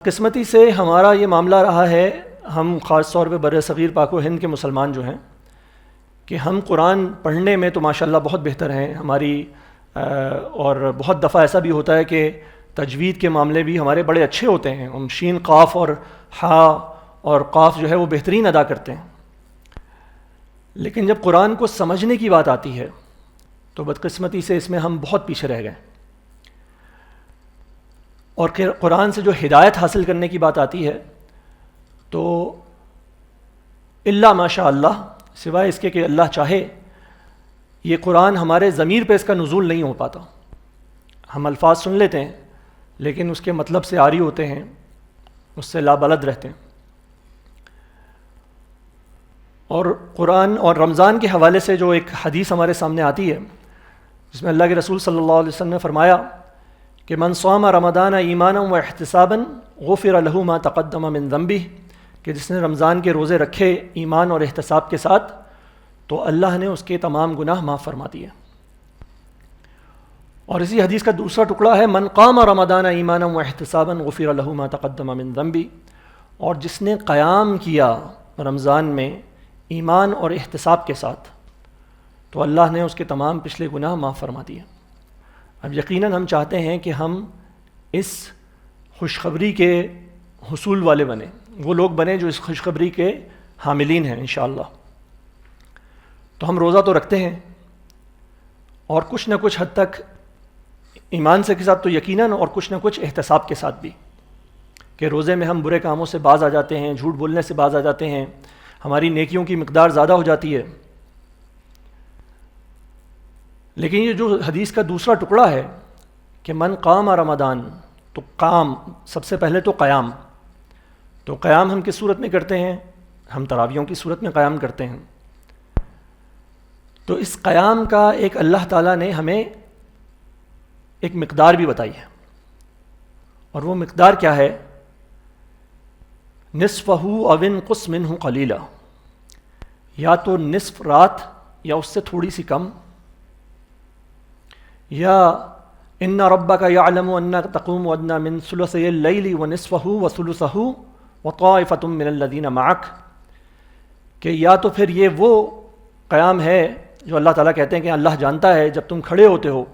بدقسمتی سے ہمارا یہ معاملہ رہا ہے، ہم خاص طور پہ بر صغیر پاک و ہند کے مسلمان جو ہیں، کہ ہم قرآن پڑھنے میں تو ماشاءاللہ بہت بہتر ہیں ہماری، اور بہت دفعہ ایسا بھی ہوتا ہے کہ تجوید کے معاملے بھی ہمارے بڑے اچھے ہوتے ہیں، ہم شین قاف اور ہا اور قاف جو ہے وہ بہترین ادا کرتے ہیں، لیکن جب قرآن کو سمجھنے کی بات آتی ہے تو بدقسمتی سے اس میں ہم بہت پیچھے رہ گئے، اور قرآن سے جو ہدایت حاصل کرنے کی بات آتی ہے تو الا ماشاء اللہ، سوائے اس کے کہ اللہ چاہے، یہ قرآن ہمارے ضمیر پہ اس کا نزول نہیں ہو پاتا۔ ہم الفاظ سن لیتے ہیں لیکن اس کے مطلب سے عاری ہوتے ہیں، اس سے لابلد رہتے ہیں۔ اور قرآن اور رمضان کے حوالے سے جو ایک حدیث ہمارے سامنے آتی ہے، جس میں اللہ کے رسول صلی اللہ علیہ وسلم نے فرمایا کہ من صام رمضان ایمانا و احتسابا غفر له ما تقدم من ذنبه، کہ جس نے رمضان کے روزے رکھے ایمان اور احتساب کے ساتھ تو اللہ نے اس کے تمام گناہ معاف فرما دیے۔ اور اسی حدیث کا دوسرا ٹکڑا ہے من قام رمضان ایمانا و احتسابا غفر له ما تقدم من ذنبه، اور جس نے قیام کیا رمضان میں ایمان اور احتساب کے ساتھ تو اللہ نے اس کے تمام پچھلے گناہ معاف فرما دیے۔ اب یقیناً ہم چاہتے ہیں کہ ہم اس خوشخبری کے حصول والے بنیں، وہ لوگ بنیں جو اس خوشخبری کے حاملین ہیں انشاءاللہ۔ تو ہم روزہ تو رکھتے ہیں، اور کچھ نہ کچھ حد تک ایمان سے کے ساتھ تو یقیناً، اور کچھ نہ کچھ احتساب کے ساتھ بھی، کہ روزے میں ہم برے کاموں سے باز آ جاتے ہیں، جھوٹ بولنے سے باز آ جاتے ہیں، ہماری نیکیوں کی مقدار زیادہ ہو جاتی ہے۔ لیکن یہ جو حدیث کا دوسرا ٹکڑا ہے کہ من قام رمضان، تو قام سب سے پہلے تو قیام، تو قیام ہم کس صورت میں کرتے ہیں؟ ہم تراویحوں کی صورت میں قیام کرتے ہیں۔ تو اس قیام کا ایک اللہ تعالیٰ نے ہمیں ایک مقدار بھی بتائی ہے، اور وہ مقدار کیا ہے؟ نصفہ او انقص منہ قلیلا، یا تو نصف رات یا اس سے تھوڑی سی کم، یا ان ربک یعلم انک تقوم ادنی من ثلثی اللیل ونصفہ وثلثہ وطائفۃ من الذین معک، کہ یا تو پھر یہ وہ قیام ہے جو اللہ تعالیٰ کہتے ہیں کہ اللہ جانتا ہے جب تم کھڑے ہوتے ہو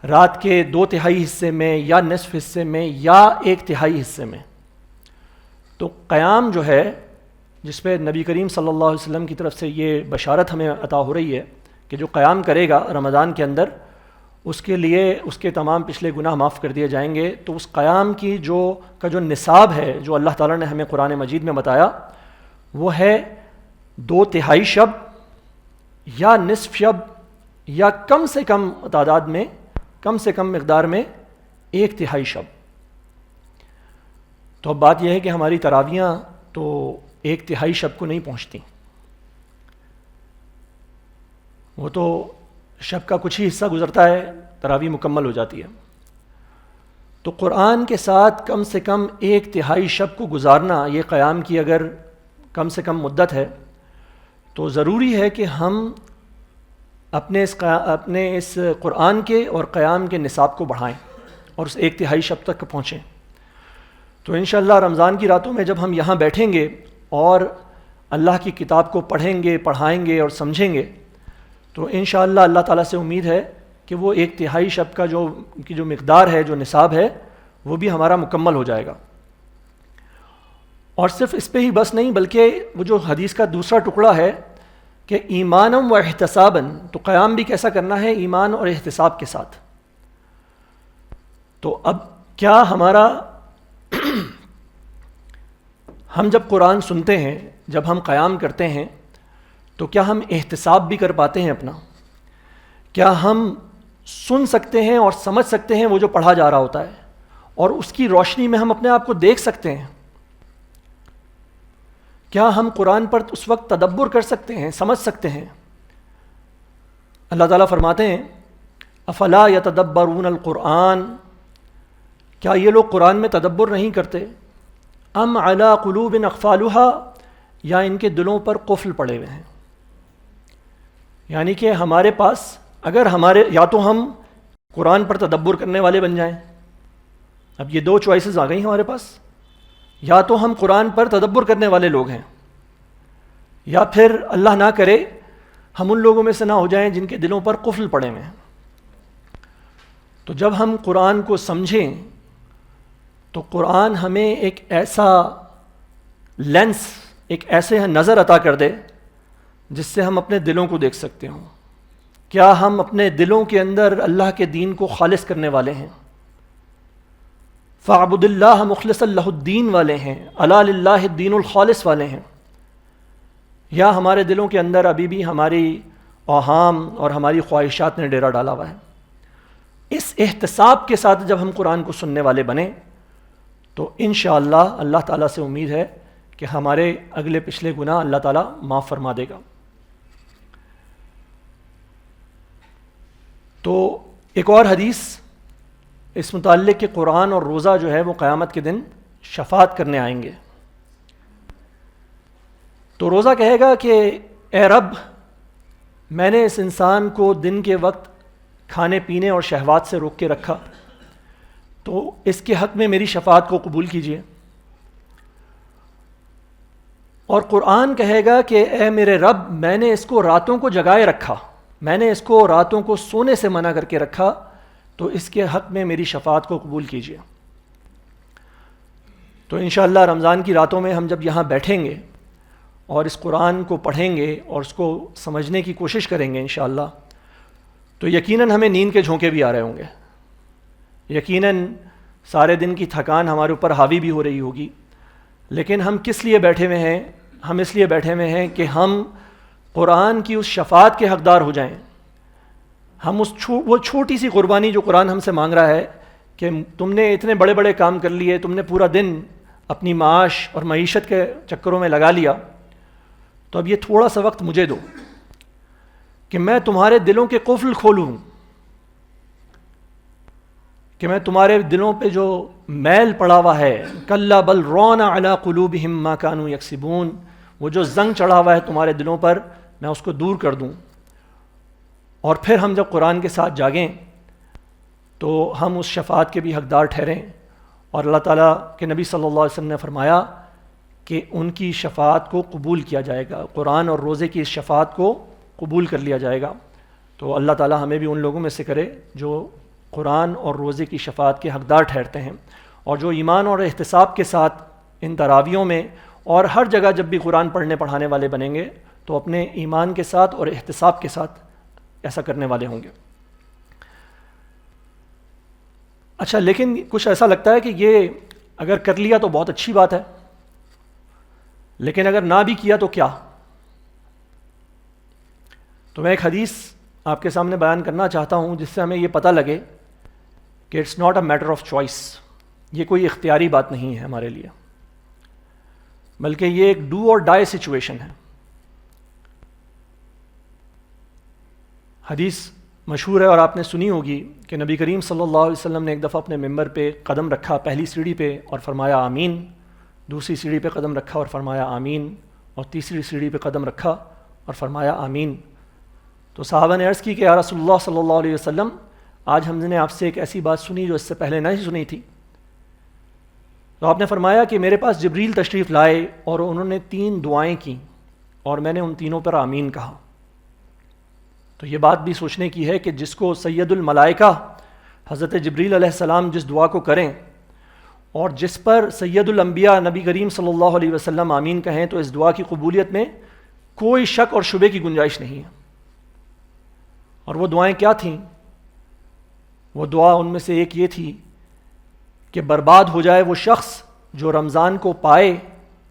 رات کے 2/3 حصے میں یا نصف حصے میں یا 1/3 حصے میں۔ تو قیام جو ہے، جس پہ نبی کریم صلی اللہ علیہ وسلم کی طرف سے یہ بشارت ہمیں عطا ہو رہی ہے کہ جو قیام کرے گا رمضان کے اندر، اس کے لیے اس کے تمام پچھلے گناہ معاف کر دیے جائیں گے۔ تو اس قیام کی جو نصاب ہے جو اللہ تعالیٰ نے ہمیں قرآن مجید میں بتایا، وہ ہے 2/3 شب یا نصف شب، یا کم سے کم تعداد میں، کم سے کم مقدار میں 1/3 شب۔ تو اب بات یہ ہے کہ ہماری تراویحاں تو 1/3 شب کو نہیں پہنچتی، وہ تو شب کا کچھ ہی حصہ گزرتا ہے، تراویح مکمل ہو جاتی ہے۔ تو قرآن کے ساتھ کم سے کم 1/3 شب کو گزارنا، یہ قیام کی اگر کم سے کم مدت ہے، تو ضروری ہے کہ ہم اپنے اس قرآن کے اور قیام کے نصاب کو بڑھائیں اور اس 1/3 شب تک پہنچیں۔ تو انشاءاللہ رمضان کی راتوں میں جب ہم یہاں بیٹھیں گے اور اللہ کی کتاب کو پڑھیں گے، پڑھائیں گے اور سمجھیں گے، تو انشاءاللہ اللہ تعالیٰ سے امید ہے کہ وہ 1/3 شب کا جو مقدار ہے، جو نصاب ہے، وہ بھی ہمارا مکمل ہو جائے گا۔ اور صرف اس پہ ہی بس نہیں، بلکہ وہ جو حدیث کا دوسرا ٹکڑا ہے کہ ایمانم و احتساباً، تو قیام بھی کیسا کرنا ہے؟ ایمان اور احتساب کے ساتھ۔ تو اب کیا ہمارا ہم جب قرآن سنتے ہیں، جب ہم قیام کرتے ہیں، تو کیا ہم احتساب بھی کر پاتے ہیں اپنا؟ کیا ہم سن سکتے ہیں اور سمجھ سکتے ہیں وہ جو پڑھا جا رہا ہوتا ہے، اور اس کی روشنی میں ہم اپنے آپ کو دیکھ سکتے ہیں؟ کیا ہم قرآن پر اس وقت تدبر کر سکتے ہیں، سمجھ سکتے ہیں؟ اللہ تعالیٰ فرماتے ہیں افلا یتدبرون القرآن، کیا یہ لوگ قرآن میں تدبر نہیں کرتے؟ ام علی قلوب اقفالها، یا ان کے دلوں پر قفل پڑے ہوئے ہیں؟ یعنی کہ ہمارے پاس اگر یا تو ہم قرآن پر تدبر کرنے والے بن جائیں، اب یہ دو چوائسز آ گئی ہمارے پاس، یا تو ہم قرآن پر تدبر کرنے والے لوگ ہیں، یا پھر اللہ نہ کرے ہم ان لوگوں میں سے نہ ہو جائیں جن کے دلوں پر قفل پڑے ہوئے ہیں۔ تو جب ہم قرآن کو سمجھیں تو قرآن ہمیں ایک ایسا لینس، ایک ایسے نظر عطا کر دے جس سے ہم اپنے دلوں کو دیکھ سکتے ہوں۔ کیا ہم اپنے دلوں کے اندر اللہ کے دین کو خالص کرنے والے ہیں، فَاعْبُدِ اللَّهَ مُخْلِصًا لَهُ الدِّينَ والے ہیں، أَلَا لِلَّهِ الدِّينُ الْخَالِص والے ہیں، یا ہمارے دلوں کے اندر ابھی بھی ہماری اوہام اور ہماری خواہشات نے ڈیرا ڈالا ہوا ہے؟ اس احتساب کے ساتھ جب ہم قرآن کو سننے والے بنیں تو انشاءاللہ اللہ تعالیٰ سے امید ہے کہ ہمارے اگلے پچھلے گناہ اللہ تعالیٰ معاف فرما دے گا۔ تو ایک اور حدیث اس متعلق کہ قرآن اور روزہ جو ہے وہ قیامت کے دن شفاعت کرنے آئیں گے۔ تو روزہ کہے گا کہ اے رب، میں نے اس انسان کو دن کے وقت کھانے پینے اور شہوات سے روک کے رکھا، تو اس کے حق میں میری شفاعت کو قبول کیجیے۔ اور قرآن کہے گا کہ اے میرے رب، میں نے اس کو راتوں کو جگائے رکھا، میں نے اس کو راتوں کو سونے سے منع کر کے رکھا، تو اس کے حق میں میری شفاعت کو قبول کیجیے۔ تو انشاءاللہ رمضان کی راتوں میں ہم جب یہاں بیٹھیں گے اور اس قرآن کو پڑھیں گے اور اس کو سمجھنے کی کوشش کریں گے انشاءاللہ، تو یقیناً ہمیں نیند کے جھونکے بھی آ رہے ہوں گے، یقیناً سارے دن کی تھکان ہمارے اوپر حاوی بھی ہو رہی ہوگی، لیکن ہم کس لیے بیٹھے ہوئے ہیں؟ ہم اس لیے بیٹھے ہوئے ہیں کہ ہم قرآن کی اس شفاعت کے حقدار ہو جائیں۔ ہم وہ چھوٹی سی قربانی جو قرآن ہم سے مانگ رہا ہے کہ تم نے اتنے بڑے بڑے کام کر لیے، تم نے پورا دن اپنی معاش اور معیشت کے چکروں میں لگا لیا، تو اب یہ تھوڑا سا وقت مجھے دو کہ میں تمہارے دلوں کے قفل کھولوں، کہ میں تمہارے دلوں پہ جو میل پڑا ہوا ہے، کلا بل رون علی قلوبہم ما کانوا یکسبون، وہ جو زنگ چڑھا ہوا ہے تمہارے دلوں پر، میں اس کو دور کر دوں۔ اور پھر ہم جب قرآن کے ساتھ جاگیں تو ہم اس شفاعت کے بھی حقدار ٹھہریں۔ اور اللہ تعالیٰ کے نبی صلی اللہ علیہ وسلم نے فرمایا کہ ان کی شفاعت کو قبول کیا جائے گا، قرآن اور روزے کی اس شفاعت کو قبول کر لیا جائے گا۔ تو اللہ تعالیٰ ہمیں بھی ان لوگوں میں سے کرے جو قرآن اور روزے کی شفاعت کے حقدار ٹھہرتے ہیں، اور جو ایمان اور احتساب کے ساتھ ان تراویوں میں اور ہر جگہ جب بھی قرآن پڑھنے پڑھانے والے بنیں گے تو اپنے ایمان کے ساتھ اور احتساب کے ساتھ ایسا کرنے والے ہوں گے۔ اچھا، لیکن کچھ ایسا لگتا ہے کہ یہ اگر کر لیا تو بہت اچھی بات ہے، لیکن اگر نہ بھی کیا تو کیا؟ تو میں ایک حدیث آپ کے سامنے بیان کرنا چاہتا ہوں جس سے ہمیں یہ پتہ لگے کہ it's not a matter of choice, یہ کوئی اختیاری بات نہیں ہے ہمارے لیے، بلکہ یہ ایک ڈو اور ڈائی سچویشن ہے۔ حدیث مشہور ہے اور آپ نے سنی ہوگی کہ نبی کریم صلی اللہ علیہ وسلم نے ایک دفعہ اپنے ممبر پہ قدم رکھا، پہلی سیڑھی پہ، اور فرمایا آمین، دوسری سیڑھی پہ قدم رکھا اور فرمایا آمین، اور تیسری سیڑھی پہ قدم رکھا اور فرمایا آمین۔ تو صحابہ نے عرض کی کہ یا رسول اللہ صلی اللہ علیہ وسلم، آج ہم نے آپ سے ایک ایسی بات سنی جو اس سے پہلے نہیں سنی تھی۔ تو آپ نے فرمایا کہ میرے پاس جبریل تشریف لائے اور انہوں نے 3 دعائیں کی اور میں نے ان تینوں پر آمین کہا۔ تو یہ بات بھی سوچنے کی ہے کہ جس کو سید الملائکہ حضرت جبریل علیہ السلام جس دعا کو کریں اور جس پر سید الانبیاء نبی کریم صلی اللہ علیہ وسلم آمین کہیں، تو اس دعا کی قبولیت میں کوئی شک اور شبے کی گنجائش نہیں ہے۔ اور وہ دعائیں کیا تھیں؟ وہ دعا ان میں سے ایک یہ تھی کہ برباد ہو جائے وہ شخص جو رمضان کو پائے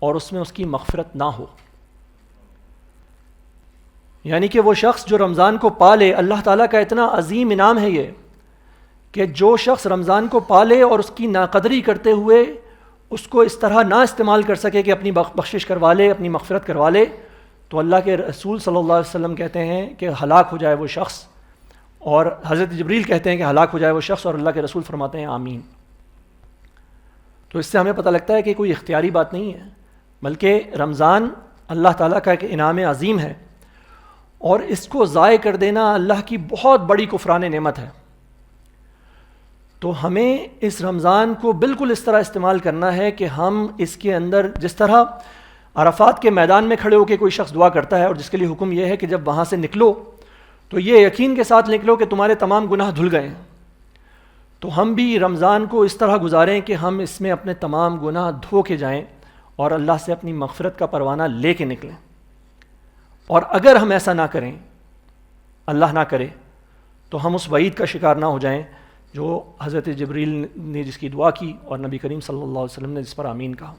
اور اس میں اس کی مغفرت نہ ہو، یعنی کہ وہ شخص جو رمضان کو پا لے، اللہ تعالیٰ کا اتنا عظیم انعام ہے یہ کہ جو شخص رمضان کو پا لے اور اس کی ناقدری کرتے ہوئے اس کو اس طرح نہ استعمال کر سکے کہ اپنی بخشش کروا لے، اپنی مغفرت کروا لے، تو اللہ کے رسول صلی اللہ علیہ وسلم کہتے ہیں کہ ہلاک ہو جائے وہ شخص، اور حضرت جبریل کہتے ہیں کہ ہلاک ہو جائے وہ شخص، اور اللہ کے رسول فرماتے ہیں آمین۔ تو اس سے ہمیں پتہ لگتا ہے کہ کوئی اختیاری بات نہیں ہے، بلکہ رمضان اللہ تعالیٰ کا ایک انعام عظیم ہے، اور اس کو ضائع کر دینا اللہ کی بہت بڑی کفران نعمت ہے۔ تو ہمیں اس رمضان کو بالکل اس طرح استعمال کرنا ہے کہ ہم اس کے اندر جس طرح عرفات کے میدان میں کھڑے ہو کے کوئی شخص دعا کرتا ہے اور جس کے لیے حکم یہ ہے کہ جب وہاں سے نکلو تو یہ یقین کے ساتھ نکلو کہ تمہارے تمام گناہ دھل گئے ہیں، تو ہم بھی رمضان کو اس طرح گزاریں کہ ہم اس میں اپنے تمام گناہ دھو کے جائیں اور اللہ سے اپنی مغفرت کا پروانہ لے کے نکلیں۔ اور اگر ہم ایسا نہ کریں، اللہ نہ کرے، تو ہم اس وعید کا شکار نہ ہو جائیں جو حضرت جبریل نے جس کی دعا کی اور نبی کریم صلی اللہ علیہ وسلم نے جس پر آمین کہا۔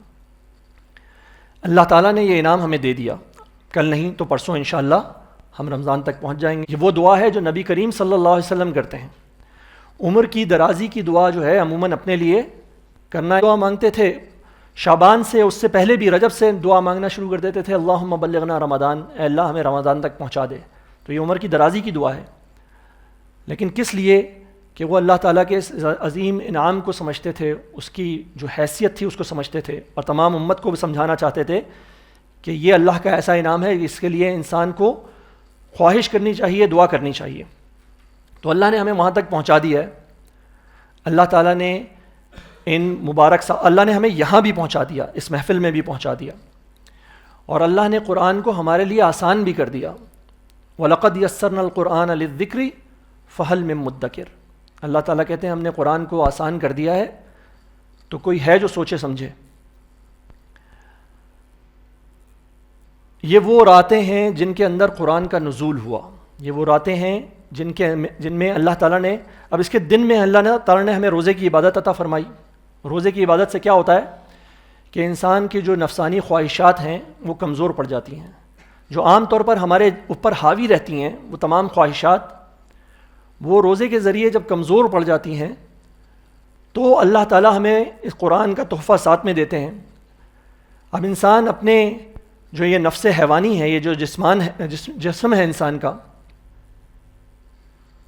اللہ تعالیٰ نے یہ انعام ہمیں دے دیا، کل نہیں تو پرسوں انشاءاللہ ہم رمضان تک پہنچ جائیں گے۔ یہ وہ دعا ہے جو نبی کریم صلی اللہ علیہ وسلم کرتے ہیں۔ عمر کی درازی کی دعا جو ہے عموماً اپنے لیے کرنا، دعا مانگتے تھے شعبان سے، اس سے پہلے بھی رجب سے دعا مانگنا شروع کر دیتے تھے، اللہم بلغنا رمضان، اے اللہ ہمیں رمضان تک پہنچا دے۔ تو یہ عمر کی درازی کی دعا ہے، لیکن کس لیے؟ کہ وہ اللہ تعالیٰ کے اس عظیم انعام کو سمجھتے تھے، اس کی جو حیثیت تھی اس کو سمجھتے تھے، اور تمام امت کو بھی سمجھانا چاہتے تھے کہ یہ اللہ کا ایسا انعام ہے، اس کے لیے انسان کو خواہش کرنی چاہیے، دعا کرنی چاہیے۔ تو اللہ نے ہمیں وہاں تک پہنچا دیا ہے۔ اللہ تعالیٰ نے ان مبارک اللہ نے ہمیں یہاں بھی پہنچا دیا، اس محفل میں بھی پہنچا دیا، اور اللہ نے قرآن کو ہمارے لیے آسان بھی کر دیا۔ وَلَقَدْ يَسَّرْنَا الْقُرْآنَ لِلذِّكْرِ فَهَلْ مِن مُدَّكِرٍ۔ اللہ تعالیٰ کہتے ہیں ہم نے قرآن کو آسان کر دیا ہے، تو کوئی ہے جو سوچے سمجھے۔ یہ وہ راتیں ہیں جن کے اندر قرآن کا نزول ہوا، یہ وہ راتیں ہیں جن میں اللہ تعالیٰ نے، اب اس کے دن میں اللہ تعالیٰ نے ہمیں روزے کی عبادت عطا فرمائی۔ روزے کی عبادت سے کیا ہوتا ہے کہ انسان کی جو نفسانی خواہشات ہیں وہ کمزور پڑ جاتی ہیں، جو عام طور پر ہمارے اوپر حاوی رہتی ہیں، وہ تمام خواہشات وہ روزے کے ذریعے جب کمزور پڑ جاتی ہیں تو اللہ تعالیٰ ہمیں اس قرآن کا تحفہ ساتھ میں دیتے ہیں۔ اب انسان اپنے جو یہ نفس حیوانی ہے، یہ جو جسم ہے انسان کا،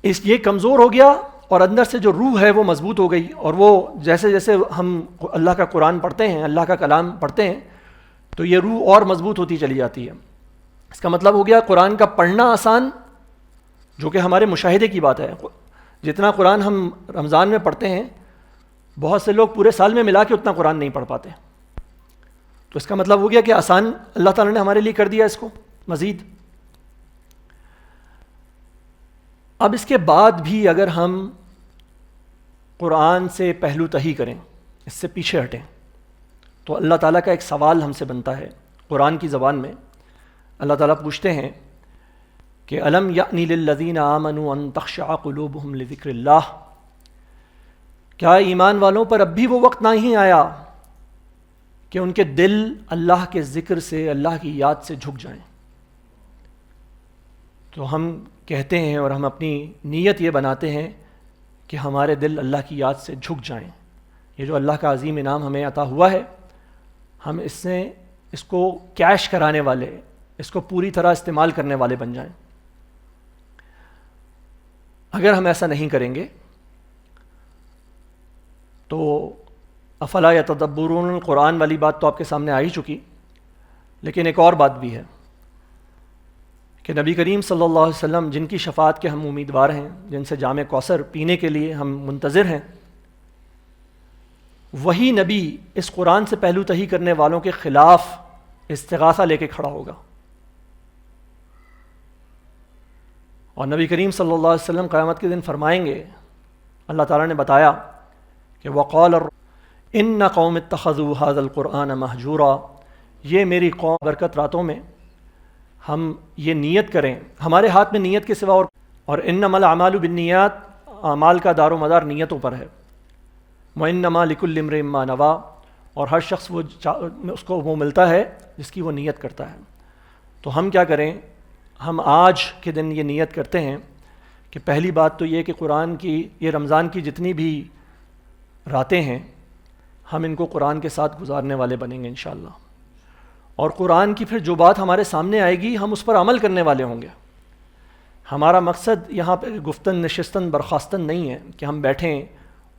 یہ کمزور ہو گیا، اور اندر سے جو روح ہے وہ مضبوط ہو گئی، اور وہ جیسے جیسے ہم اللہ کا قرآن پڑھتے ہیں، اللہ کا کلام پڑھتے ہیں، تو یہ روح اور مضبوط ہوتی چلی جاتی ہے۔ اس کا مطلب ہو گیا قرآن کا پڑھنا آسان، جو کہ ہمارے مشاہدے کی بات ہے۔ جتنا قرآن ہم رمضان میں پڑھتے ہیں، بہت سے لوگ پورے سال میں ملا کے اتنا قرآن نہیں پڑھ پاتے، تو اس کا مطلب ہو گیا کہ آسان اللہ تعالیٰ نے ہمارے لیے کر دیا اس کو مزید۔ اب اس کے بعد بھی اگر ہم قرآن سے پہلو تہی کریں، اس سے پیچھے ہٹیں، تو اللہ تعالیٰ کا ایک سوال ہم سے بنتا ہے۔ قرآن کی زبان میں اللہ تعالیٰ پوچھتے ہیں کہ الم یأنی للذین آمنوا ان تخشع قلوبہم لذکر اللہ، کیا ایمان والوں پر اب بھی وہ وقت نہیں آیا کہ ان کے دل اللہ کے ذکر سے، اللہ کی یاد سے جھک جائیں؟ تو ہم کہتے ہیں اور ہم اپنی نیت یہ بناتے ہیں کہ ہمارے دل اللہ کی یاد سے جھک جائیں۔ یہ جو اللہ کا عظیم انعام ہمیں عطا ہوا ہے، ہم اس کو کیش کرانے والے، اس کو پوری طرح استعمال کرنے والے بن جائیں۔ اگر ہم ایسا نہیں کریں گے تو افلا یتدبرون القرآن والی بات تو آپ کے سامنے آ ہی چکی، لیکن ایک اور بات بھی ہے کہ نبی کریم صلی اللہ علیہ وسلم، جن کی شفاعت کے ہم امیدوار ہیں، جن سے جام کوثر پینے کے لیے ہم منتظر ہیں، وہی نبی اس قرآن سے پہلو تہی کرنے والوں کے خلاف استغاثہ لے کے کھڑا ہوگا۔ اور نبی کریم صلی اللہ علیہ وسلم قیامت کے دن فرمائیں گے، اللہ تعالیٰ نے بتایا کہ وقال ان قوم اتخذوا هذا القرآن مہجورا، یہ میری قوم برکت راتوں میں ہم یہ نیت کریں، ہمارے ہاتھ میں نیت کے سوا اور انما الاعمال بالنیات، اعمال کا دار و مدار نیتوں پر ہے، وانما لکل امرئ ما نویٰ، اور ہر شخص اس کو وہ ملتا ہے جس کی وہ نیت کرتا ہے۔ تو ہم کیا کریں؟ ہم آج کے دن یہ نیت کرتے ہیں کہ پہلی بات تو یہ کہ قرآن کی، یہ رمضان کی جتنی بھی راتیں ہیں، ہم ان کو قرآن کے ساتھ گزارنے والے بنیں گے انشاءاللہ، اور قرآن کی پھر جو بات ہمارے سامنے آئے گی ہم اس پر عمل کرنے والے ہوں گے۔ ہمارا مقصد یہاں پہ گفتن نشستن برخاستن نہیں ہے کہ ہم بیٹھیں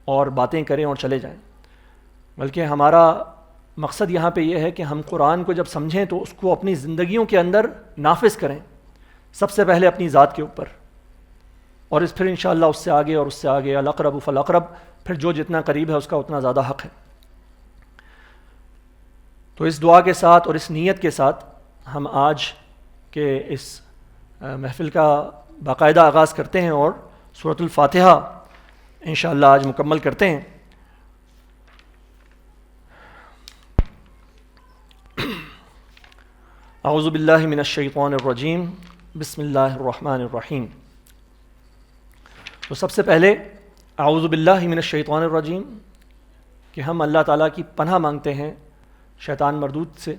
اور باتیں کریں اور چلے جائیں، بلکہ ہمارا مقصد یہاں پہ یہ ہے کہ ہم قرآن کو جب سمجھیں تو اس کو اپنی زندگیوں کے اندر نافذ کریں، سب سے پہلے اپنی ذات کے اوپر، اور اس پھر انشاءاللہ اس سے آگے اور اس سے آگے، الاقرب فالاقرب، پھر جو جتنا قریب ہے اس کا اتنا زیادہ حق ہے۔ تو اس دعا کے ساتھ اور اس نیت کے ساتھ ہم آج کے اس محفل کا باقاعدہ آغاز کرتے ہیں اور سورۃ الفاتحہ انشاءاللہ آج مکمل کرتے ہیں۔ اعوذ باللہ من الشیطان الرجیم، بسم اللہ الرحمن الرحیم۔ تو سب سے پہلے اعوذ باللہ من الشیطان الرجیم کہ ہم اللہ تعالیٰ کی پناہ مانگتے ہیں شیطان مردود سے۔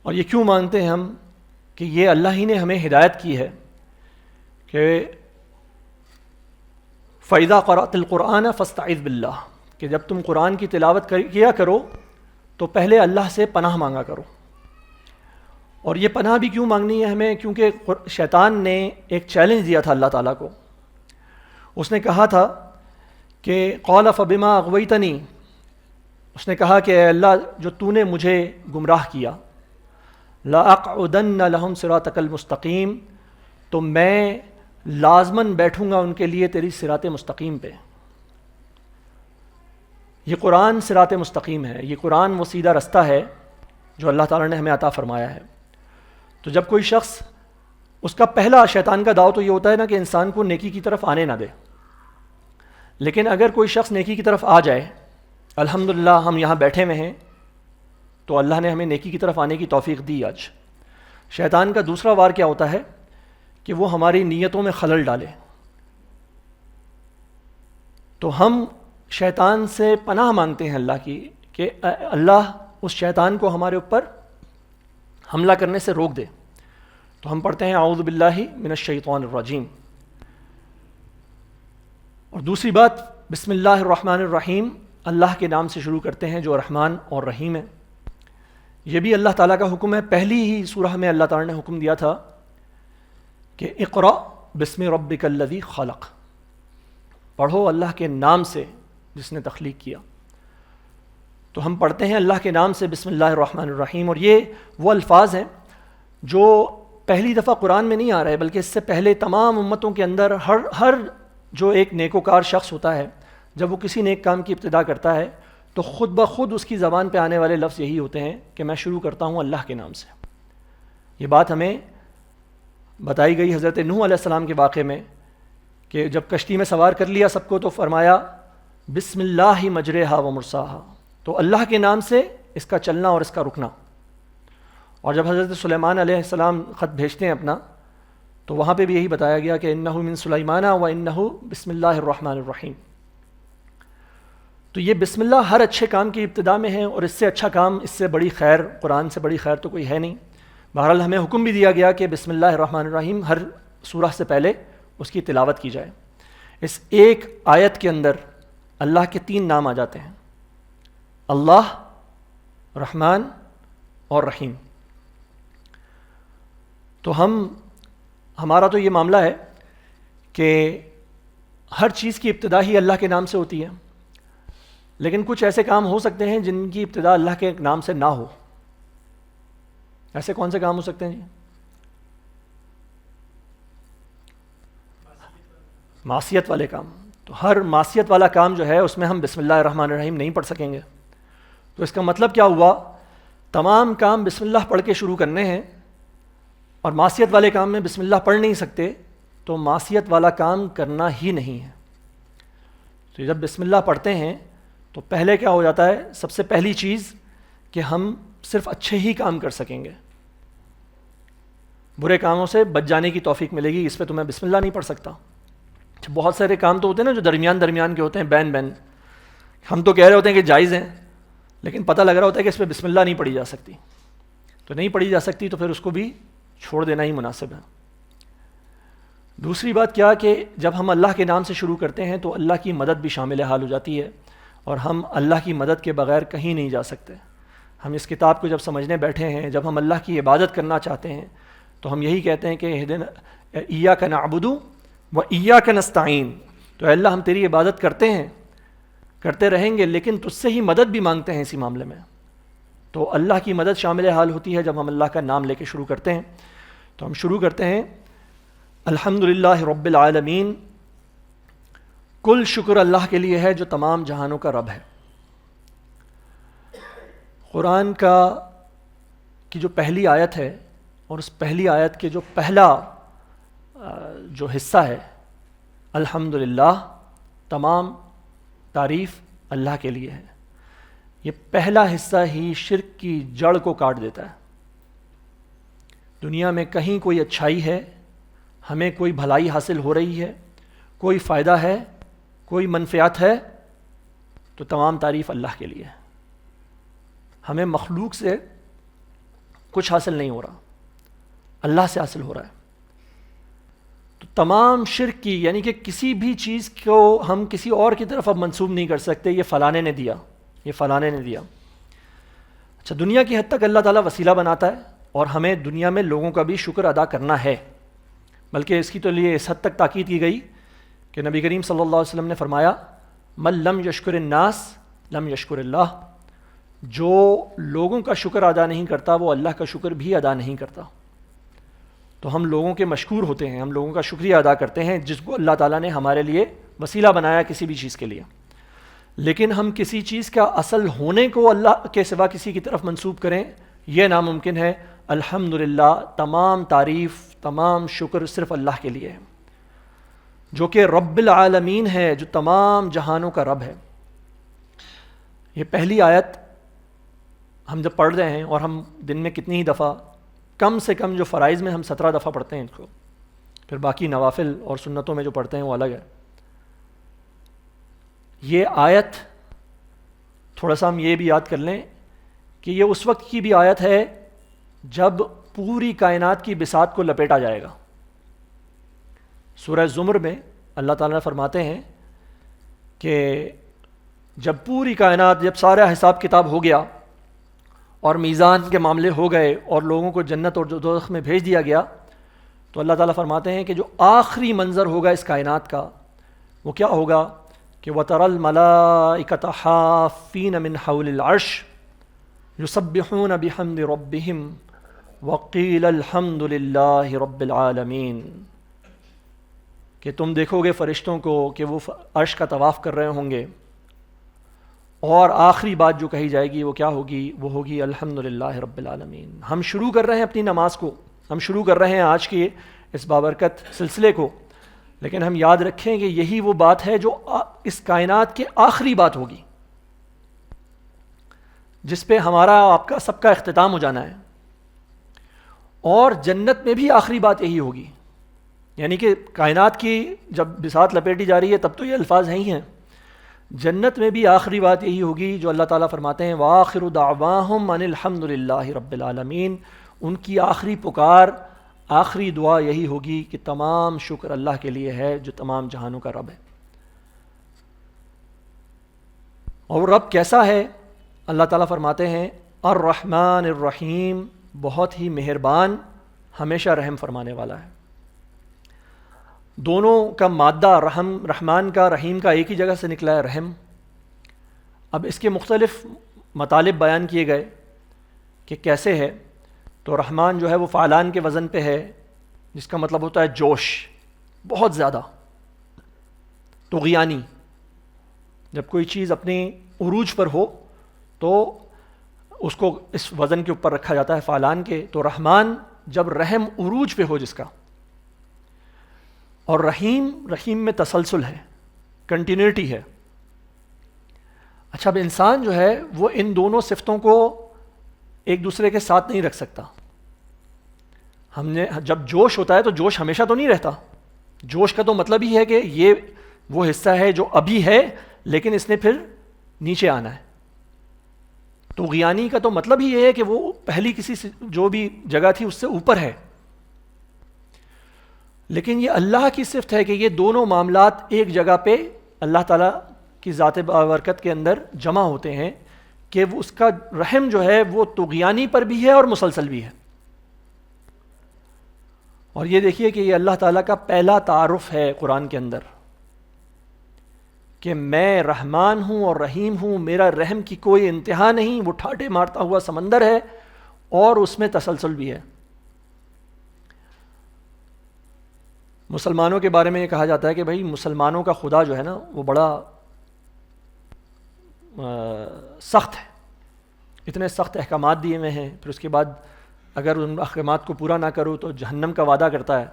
اور یہ کیوں مانگتے ہیں ہم؟ کہ یہ اللہ ہی نے ہمیں ہدایت کی ہے کہ فَإِذَا قَرَأْتَ الْقُرْآنَ فَاسْتَعِذْ بِاللَّهِ، کہ جب تم قرآن کی تلاوت کیا کرو تو پہلے اللہ سے پناہ مانگا کرو۔ اور یہ پناہ بھی کیوں مانگنی ہے ہمیں؟ کیونکہ شیطان نے ایک چیلنج دیا تھا اللہ تعالیٰ کو۔ اس نے کہا تھا کہ قَالَ فَبِمَا أَغْوَيْتَنِي، اس نے کہا کہ اے اللہ جو تو نے مجھے گمراہ کیا، لَأَقْعُدَنَّ لَهُمْ صِرَاطَكَ الْمُسْتَقِيمِ، تو میں لازماً بیٹھوں گا ان کے لیے تیری صراط مستقیم پہ۔ یہ قرآن صراط مستقیم ہے، یہ قرآن وہ سیدھا رستہ ہے جو اللہ تعالیٰ نے ہمیں عطا فرمایا ہے۔ تو جب کوئی شخص، اس کا پہلا شیطان کا دعو تو یہ ہوتا ہے نا کہ انسان کو نیکی کی طرف آنے نہ دے، لیکن اگر کوئی شخص نیکی کی طرف آ جائے، الحمدللہ ہم یہاں بیٹھے ہوئے ہیں تو اللہ نے ہمیں نیکی کی طرف آنے کی توفیق دی آج۔ شیطان کا دوسرا وار کیا ہوتا ہے کہ وہ ہماری نیتوں میں خلل ڈالے۔ تو ہم شیطان سے پناہ مانگتے ہیں اللہ کی کہ اللہ اس شیطان کو ہمارے اوپر حملہ کرنے سے روک دے۔ تو ہم پڑھتے ہیں اعوذ باللہ من الشیطان الرجیم۔ اور دوسری بات، بسم اللہ الرحمن الرحیم، اللہ کے نام سے شروع کرتے ہیں جو رحمان اور رحیم ہے۔ یہ بھی اللہ تعالیٰ کا حکم ہے۔ پہلی ہی سورہ میں اللہ تعالیٰ نے حکم دیا تھا کہ اقرأ بسم ربک الذی خلق، پڑھو اللہ کے نام سے جس نے تخلیق کیا۔ تو ہم پڑھتے ہیں اللہ کے نام سے بسم اللہ الرحمن الرحیم۔ اور یہ وہ الفاظ ہیں جو پہلی دفعہ قرآن میں نہیں آ رہے، بلکہ اس سے پہلے تمام امتوں کے اندر ہر جو ایک نیکوکار شخص ہوتا ہے، جب وہ کسی نیک کام کی ابتدا کرتا ہے تو خود بخود اس کی زبان پہ آنے والے لفظ یہی ہوتے ہیں کہ میں شروع کرتا ہوں اللہ کے نام سے۔ یہ بات ہمیں بتائی گئی حضرت نوح علیہ السلام کے واقعے میں کہ جب کشتی میں سوار کر لیا سب کو تو فرمایا بسم اللہ مجرہا و مرساہا، تو اللہ کے نام سے اس کا چلنا اور اس کا رکنا۔ اور جب حضرت سلیمان علیہ السلام خط بھیجتے ہیں اپنا، تو وہاں پہ بھی یہی بتایا گیا کہ انہ من سلیمان و انہ بسم اللہ الرحمن الرحیم۔ تو یہ بسم اللہ ہر اچھے کام کی ابتدا میں ہے، اور اس سے اچھا کام، اس سے بڑی خیر، قرآن سے بڑی خیر تو کوئی ہے نہیں۔ بہرحال ہمیں حکم بھی دیا گیا کہ بسم اللہ الرحمن الرحیم ہر سورہ سے پہلے اس کی تلاوت کی جائے۔ اس ایک آیت کے اندر اللہ کے 3 نام آ جاتے ہیں، اللہ، رحمان اور رحیم۔ تو ہمارا تو یہ معاملہ ہے کہ ہر چیز کی ابتدا ہی اللہ کے نام سے ہوتی ہے، لیکن کچھ ایسے کام ہو سکتے ہیں جن کی ابتدا اللہ کے نام سے نہ ہو۔ ایسے کون سے کام ہو سکتے ہیں جی؟ معصیت والے کام۔ تو ہر معصیت والا کام جو ہے اس میں ہم بسم اللہ الرحمن الرحیم نہیں پڑھ سکیں گے۔ تو اس کا مطلب کیا ہوا؟ تمام کام بسم اللہ پڑھ کے شروع کرنے ہیں، اور معصیت والے کام میں بسم اللہ پڑھ نہیں سکتے تو معصیت والا کام کرنا ہی نہیں ہے۔ تو جب بسم اللہ پڑھتے ہیں تو پہلے کیا ہو جاتا ہے؟ سب سے پہلی چیز کہ ہم صرف اچھے ہی کام کر سکیں گے، برے کاموں سے بچ جانے کی توفیق ملے گی۔ اس پہ تو میں بسم اللہ نہیں پڑھ سکتا۔ بہت سارے کام تو ہوتے ہیں نا جو درمیان کے ہوتے ہیں، بین ہم تو کہہ رہے ہوتے ہیں کہ جائز ہیں، لیکن پتہ لگ رہا ہوتا ہے کہ اس پہ بسم اللہ نہیں پڑھی جا سکتی۔ تو نہیں پڑھی جا سکتی تو پھر اس کو بھی چھوڑ دینا ہی مناسب ہے۔ دوسری بات کیا کہ جب ہم اللہ کے نام سے شروع کرتے ہیں تو اللہ کی مدد بھی شامل حال ہو جاتی ہے، اور ہم اللہ کی مدد کے بغیر کہیں نہیں جا سکتے۔ ہم اس کتاب کو جب سمجھنے بیٹھے ہیں، جب ہم اللہ کی عبادت کرنا چاہتے ہیں تو ہم یہی کہتے ہیں کہ ایاک نعبد و ایاک نستعین، تو اے اللہ ہم تیری عبادت کرتے ہیں، کرتے رہیں گے، لیکن تجھ سے ہی مدد بھی مانگتے ہیں اسی معاملے میں۔ تو اللہ کی مدد شامل حال ہوتی ہے جب ہم اللہ کا نام لے کے شروع کرتے ہیں۔ تو ہم شروع کرتے ہیں الحمدللہ رب العالمین، کل شکر اللہ کے لیے ہے جو تمام جہانوں کا رب ہے۔ قرآن کی جو پہلی آیت ہے اور اس پہلی آیت کے جو پہلا جو حصہ ہے، الحمدللہ، تمام تعریف اللہ کے لیے ہے، یہ پہلا حصہ ہی شرک کی جڑ کو کاٹ دیتا ہے۔ دنیا میں کہیں کوئی اچھائی ہے، ہمیں کوئی بھلائی حاصل ہو رہی ہے، کوئی فائدہ ہے، کوئی منفعت ہے، تو تمام تعریف اللہ کے لیے ہے۔ ہمیں مخلوق سے کچھ حاصل نہیں ہو رہا، اللہ سے حاصل ہو رہا ہے۔ تو تمام شرک کی، یعنی کہ کسی بھی چیز کو ہم کسی اور کی طرف اب منسوب نہیں کر سکتے، یہ فلانے نے دیا، یہ فلانے نے دیا۔ اچھا، دنیا کی حد تک اللہ تعالیٰ وسیلہ بناتا ہے، اور ہمیں دنیا میں لوگوں کا بھی شکر ادا کرنا ہے، بلکہ اس کی تو لیے اس حد تک تاکید کی گئی کہ نبی کریم صلی اللہ علیہ وسلم نے فرمایا، من لم یشکر الناس لم یشکر اللہ، جو لوگوں کا شکر ادا نہیں کرتا وہ اللہ کا شکر بھی ادا نہیں کرتا۔ تو ہم لوگوں کے مشکور ہوتے ہیں، ہم لوگوں کا شکریہ ادا کرتے ہیں جس کو اللہ تعالیٰ نے ہمارے لیے وسیلہ بنایا کسی بھی چیز کے لیے، لیکن ہم کسی چیز کا اصل ہونے کو اللہ کے سوا کسی کی طرف منسوب کریں، یہ ناممکن ہے۔ الحمدللہ، تمام تعریف، تمام شکر صرف اللہ کے لیے ہے، جو کہ رب العالمین ہے، جو تمام جہانوں کا رب ہے۔ یہ پہلی آیت ہم جب پڑھ رہے ہیں، اور ہم دن میں کتنی ہی دفعہ، کم سے کم جو فرائض میں ہم 17 دفعہ پڑھتے ہیں اس کو، پھر باقی نوافل اور سنتوں میں جو پڑھتے ہیں وہ الگ ہے۔ یہ آیت تھوڑا سا ہم یہ بھی یاد کر لیں کہ یہ اس وقت کی بھی آیت ہے جب پوری کائنات کی بساط کو لپیٹا جائے گا۔ سورہ زمر میں اللہ تعالیٰ فرماتے ہیں کہ جب پوری کائنات، جب سارا حساب کتاب ہو گیا اور میزان کے معاملے ہو گئے اور لوگوں کو جنت اور دوزخ میں بھیج دیا گیا، تو اللہ تعالیٰ فرماتے ہیں کہ جو آخری منظر ہوگا اس کائنات کا وہ کیا ہوگا کہ وَتَرَى الْمَلَائِكَةَ حَافِّينَ مِنْ حَوْلِ الْعَرْشِ يُسَبِّحُونَ بِحَمْدِ رَبِّهِمْ وَقِيلَ الْحَمْدُ لِلَّهِ رَبِّ الْعَالَمِينَ، کہ تم دیکھو گے فرشتوں کو کہ وہ عرش کا طواف کر رہے ہوں گے، اور آخری بات جو کہی جائے گی وہ کیا ہوگی؟ وہ ہوگی الحمدللہ رب العالمین۔ ہم شروع کر رہے ہیں اپنی نماز کو، ہم شروع کر رہے ہیں آج کے اس بابرکت سلسلے کو، لیکن ہم یاد رکھیں کہ یہی وہ بات ہے جو اس کائنات کے آخری بات ہوگی، جس پہ ہمارا آپ کا سب کا اختتام ہو جانا ہے، اور جنت میں بھی آخری بات یہی ہوگی۔ یعنی کہ کائنات کی جب بساط لپیٹی جا رہی ہے تب تو یہ الفاظ ہی ہیں، جنت میں بھی آخری بات یہی ہوگی جو اللہ تعالیٰ فرماتے ہیں وَآخِرُ دَعْوَاهُمْ أَنِ الْحَمْدُ لِلَّهِ رَبِّ الْعَالَمِينَ، ان کی آخری پکار، آخری دعا یہی ہوگی کہ تمام شکر اللہ کے لیے ہے جو تمام جہانوں کا رب ہے۔ اور رب کیسا ہے؟ اللہ تعالیٰ فرماتے ہیں الرحمن الرحیم، بہت ہی مہربان، ہمیشہ رحم فرمانے والا ہے۔ دونوں کا مادہ رحمان کا، رحیم کا ایک ہی جگہ سے نکلا ہے، رحم۔ اب اس کے مختلف مطالب بیان کیے گئے کہ کیسے ہے، تو رحمان جو ہے وہ فعلان کے وزن پہ ہے، جس کا مطلب ہوتا ہے جوش، بہت زیادہ طغیانی۔ جب کوئی چیز اپنی عروج پر ہو تو اس کو اس وزن کے اوپر رکھا جاتا ہے، فعلان کے۔ تو رحمان جب رحم عروج پہ ہو جس کا، اور رحیم میں تسلسل ہے، کنٹینیوٹی ہے۔ اچھا، اب انسان جو ہے وہ ان دونوں صفتوں کو ایک دوسرے کے ساتھ نہیں رکھ سکتا۔ ہم نے جب جوش ہوتا ہے تو جوش ہمیشہ تو نہیں رہتا، جوش کا تو مطلب ہی ہے کہ یہ وہ حصہ ہے جو ابھی ہے لیکن اس نے پھر نیچے آنا ہے۔ طغیانی کا تو مطلب ہی یہ ہے کہ وہ پہلی کسی جو بھی جگہ تھی اس سے اوپر ہے۔ لیکن یہ اللہ کی صفت ہے کہ یہ دونوں معاملات ایک جگہ پہ اللہ تعالیٰ کی ذات بابرکت کے اندر جمع ہوتے ہیں، کہ وہ اس کا رحم جو ہے وہ طغیانی پر بھی ہے اور مسلسل بھی ہے۔ اور یہ دیکھیے کہ یہ اللہ تعالیٰ کا پہلا تعارف ہے قرآن کے اندر کہ میں رحمان ہوں اور رحیم ہوں، میرا رحم کی کوئی انتہا نہیں، وہ ٹھاٹے مارتا ہوا سمندر ہے اور اس میں تسلسل بھی ہے۔ مسلمانوں کے بارے میں یہ کہا جاتا ہے کہ بھائی مسلمانوں کا خدا جو ہے نا وہ بڑا سخت ہے، اتنے سخت احکامات دیے ہوئے ہیں، پھر اس کے بعد اگر ان احکامات کو پورا نہ کرو تو جہنم کا وعدہ کرتا ہے۔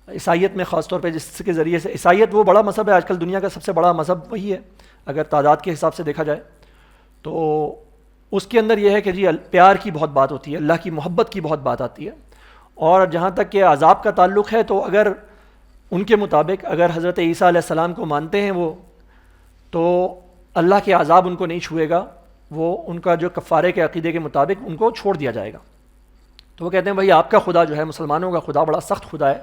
عیسائیت میں خاص طور پہ جس کے ذریعے سے، عیسائیت وہ بڑا مذہب ہے آج کل دنیا کا سب سے بڑا مذہب وہی ہے اگر تعداد کے حساب سے دیکھا جائے، تو اس کے اندر یہ ہے کہ جی پیار کی بہت بات ہوتی ہے، اللہ کی محبت کی بہت بات آتی ہے، اور جہاں تک کہ عذاب کا تعلق ہے تو اگر ان کے مطابق اگر حضرت عیسیٰ علیہ السلام کو مانتے ہیں وہ، تو اللہ کے عذاب ان کو نہیں چھوئے گا، وہ ان کا جو کفارے کے عقیدے کے مطابق ان کو چھوڑ دیا جائے گا۔ تو وہ کہتے ہیں بھائی آپ کا خدا جو ہے، مسلمانوں کا خدا بڑا سخت خدا ہے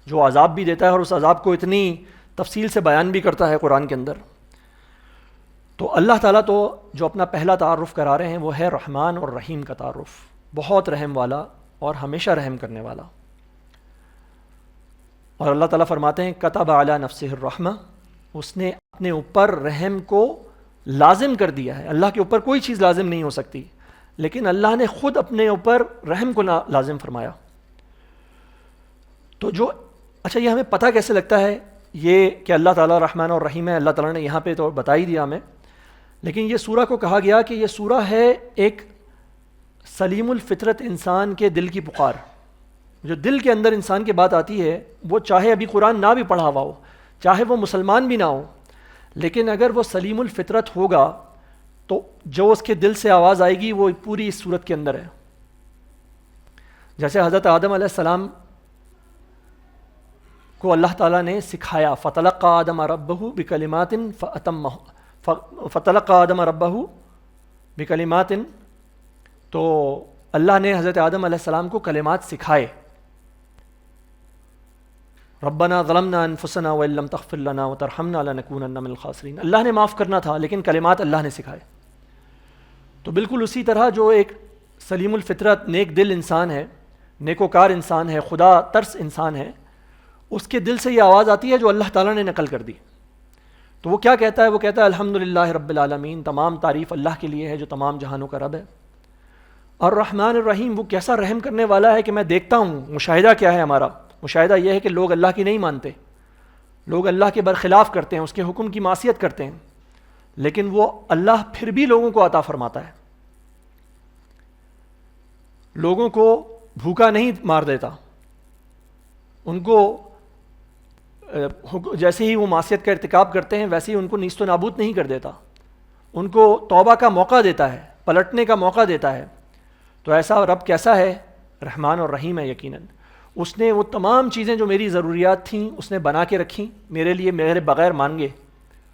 جو عذاب بھی دیتا ہے اور اس عذاب کو اتنی تفصیل سے بیان بھی کرتا ہے قرآن کے اندر۔ تو اللہ تعالیٰ تو جو اپنا پہلا تعارف کرا رہے ہیں وہ ہے رحمان اور رحیم کا تعارف، بہت رحم والا اور ہمیشہ رحم کرنے والا۔ اور اللہ تعالیٰ فرماتے ہیں کتب علی نفسہ الرحمہ، اس نے اپنے اوپر رحم کو لازم کر دیا ہے۔ اللہ کے اوپر کوئی چیز لازم نہیں ہو سکتی، لیکن اللہ نے خود اپنے اوپر رحم کو لازم فرمایا۔ تو جو اچھا یہ ہمیں پتہ کیسے لگتا ہے یہ کہ اللہ تعالیٰ رحمان اور رحیم ہے؟ اللہ تعالیٰ نے یہاں پہ تو بتا ہی دیا ہمیں، لیکن یہ سورہ کو کہا گیا کہ یہ سورہ ہے ایک سلیم الفطرت انسان کے دل کی پکار۔ جو دل کے اندر انسان کی بات آتی ہے، وہ چاہے ابھی قرآن نہ بھی پڑھا ہوا ہو، چاہے وہ مسلمان بھی نہ ہو، لیکن اگر وہ سلیم الفطرت ہوگا تو جو اس کے دل سے آواز آئے گی وہ پوری اس صورت کے اندر ہے۔ جیسے حضرت آدم علیہ السلام کو اللہ تعالیٰ نے سکھایا، فَتَلَقَّى آدَمَ رَبَّهُ بِكَلِمَاتٍ فَتَلَقَّى آدَمَ رَبَّهُ بِكَلِمَاتٍ، تو اللہ نے حضرت آدم علیہ السلام کو کلمات سکھائے، ربنا ظلمنا انفسنا وان لم تغفر لنا وترحمنا لنکونن من الخاسرین، اللہ نے معاف کرنا تھا لیکن کلمات اللہ نے سکھائے۔ تو بالکل اسی طرح جو ایک سلیم الفطرت نیک دل انسان ہے، نیکوکار انسان ہے، خدا ترس انسان ہے، اس کے دل سے یہ آواز آتی ہے جو اللہ تعالیٰ نے نقل کر دی۔ تو وہ کیا کہتا ہے؟ وہ کہتا ہے الحمدللہ رب العالمین، تمام تعریف اللہ کے لیے ہے جو تمام جہانوں کا رب ہے۔ اور الرحمن الرحیم، وہ کیسا رحم کرنے والا ہے کہ میں دیکھتا ہوں، مشاہدہ کیا ہے ہمارا؟ مشاہدہ یہ ہے کہ لوگ اللہ کی نہیں مانتے، لوگ اللہ کے برخلاف کرتے ہیں، اس کے حکم کی معصیت کرتے ہیں، لیکن وہ اللہ پھر بھی لوگوں کو عطا فرماتا ہے، لوگوں کو بھوکا نہیں مار دیتا، ان کو جیسے ہی وہ معصیت کا ارتکاب کرتے ہیں ویسے ہی ان کو نیست و نابود نہیں کر دیتا، ان کو توبہ کا موقع دیتا ہے، پلٹنے کا موقع دیتا ہے۔ تو ایسا رب کیسا ہے؟ رحمان اور رحیم ہے یقیناً۔ اس نے وہ تمام چیزیں جو میری ضروریات تھیں اس نے بنا کے رکھیں میرے لیے، میرے بغیر مانگے،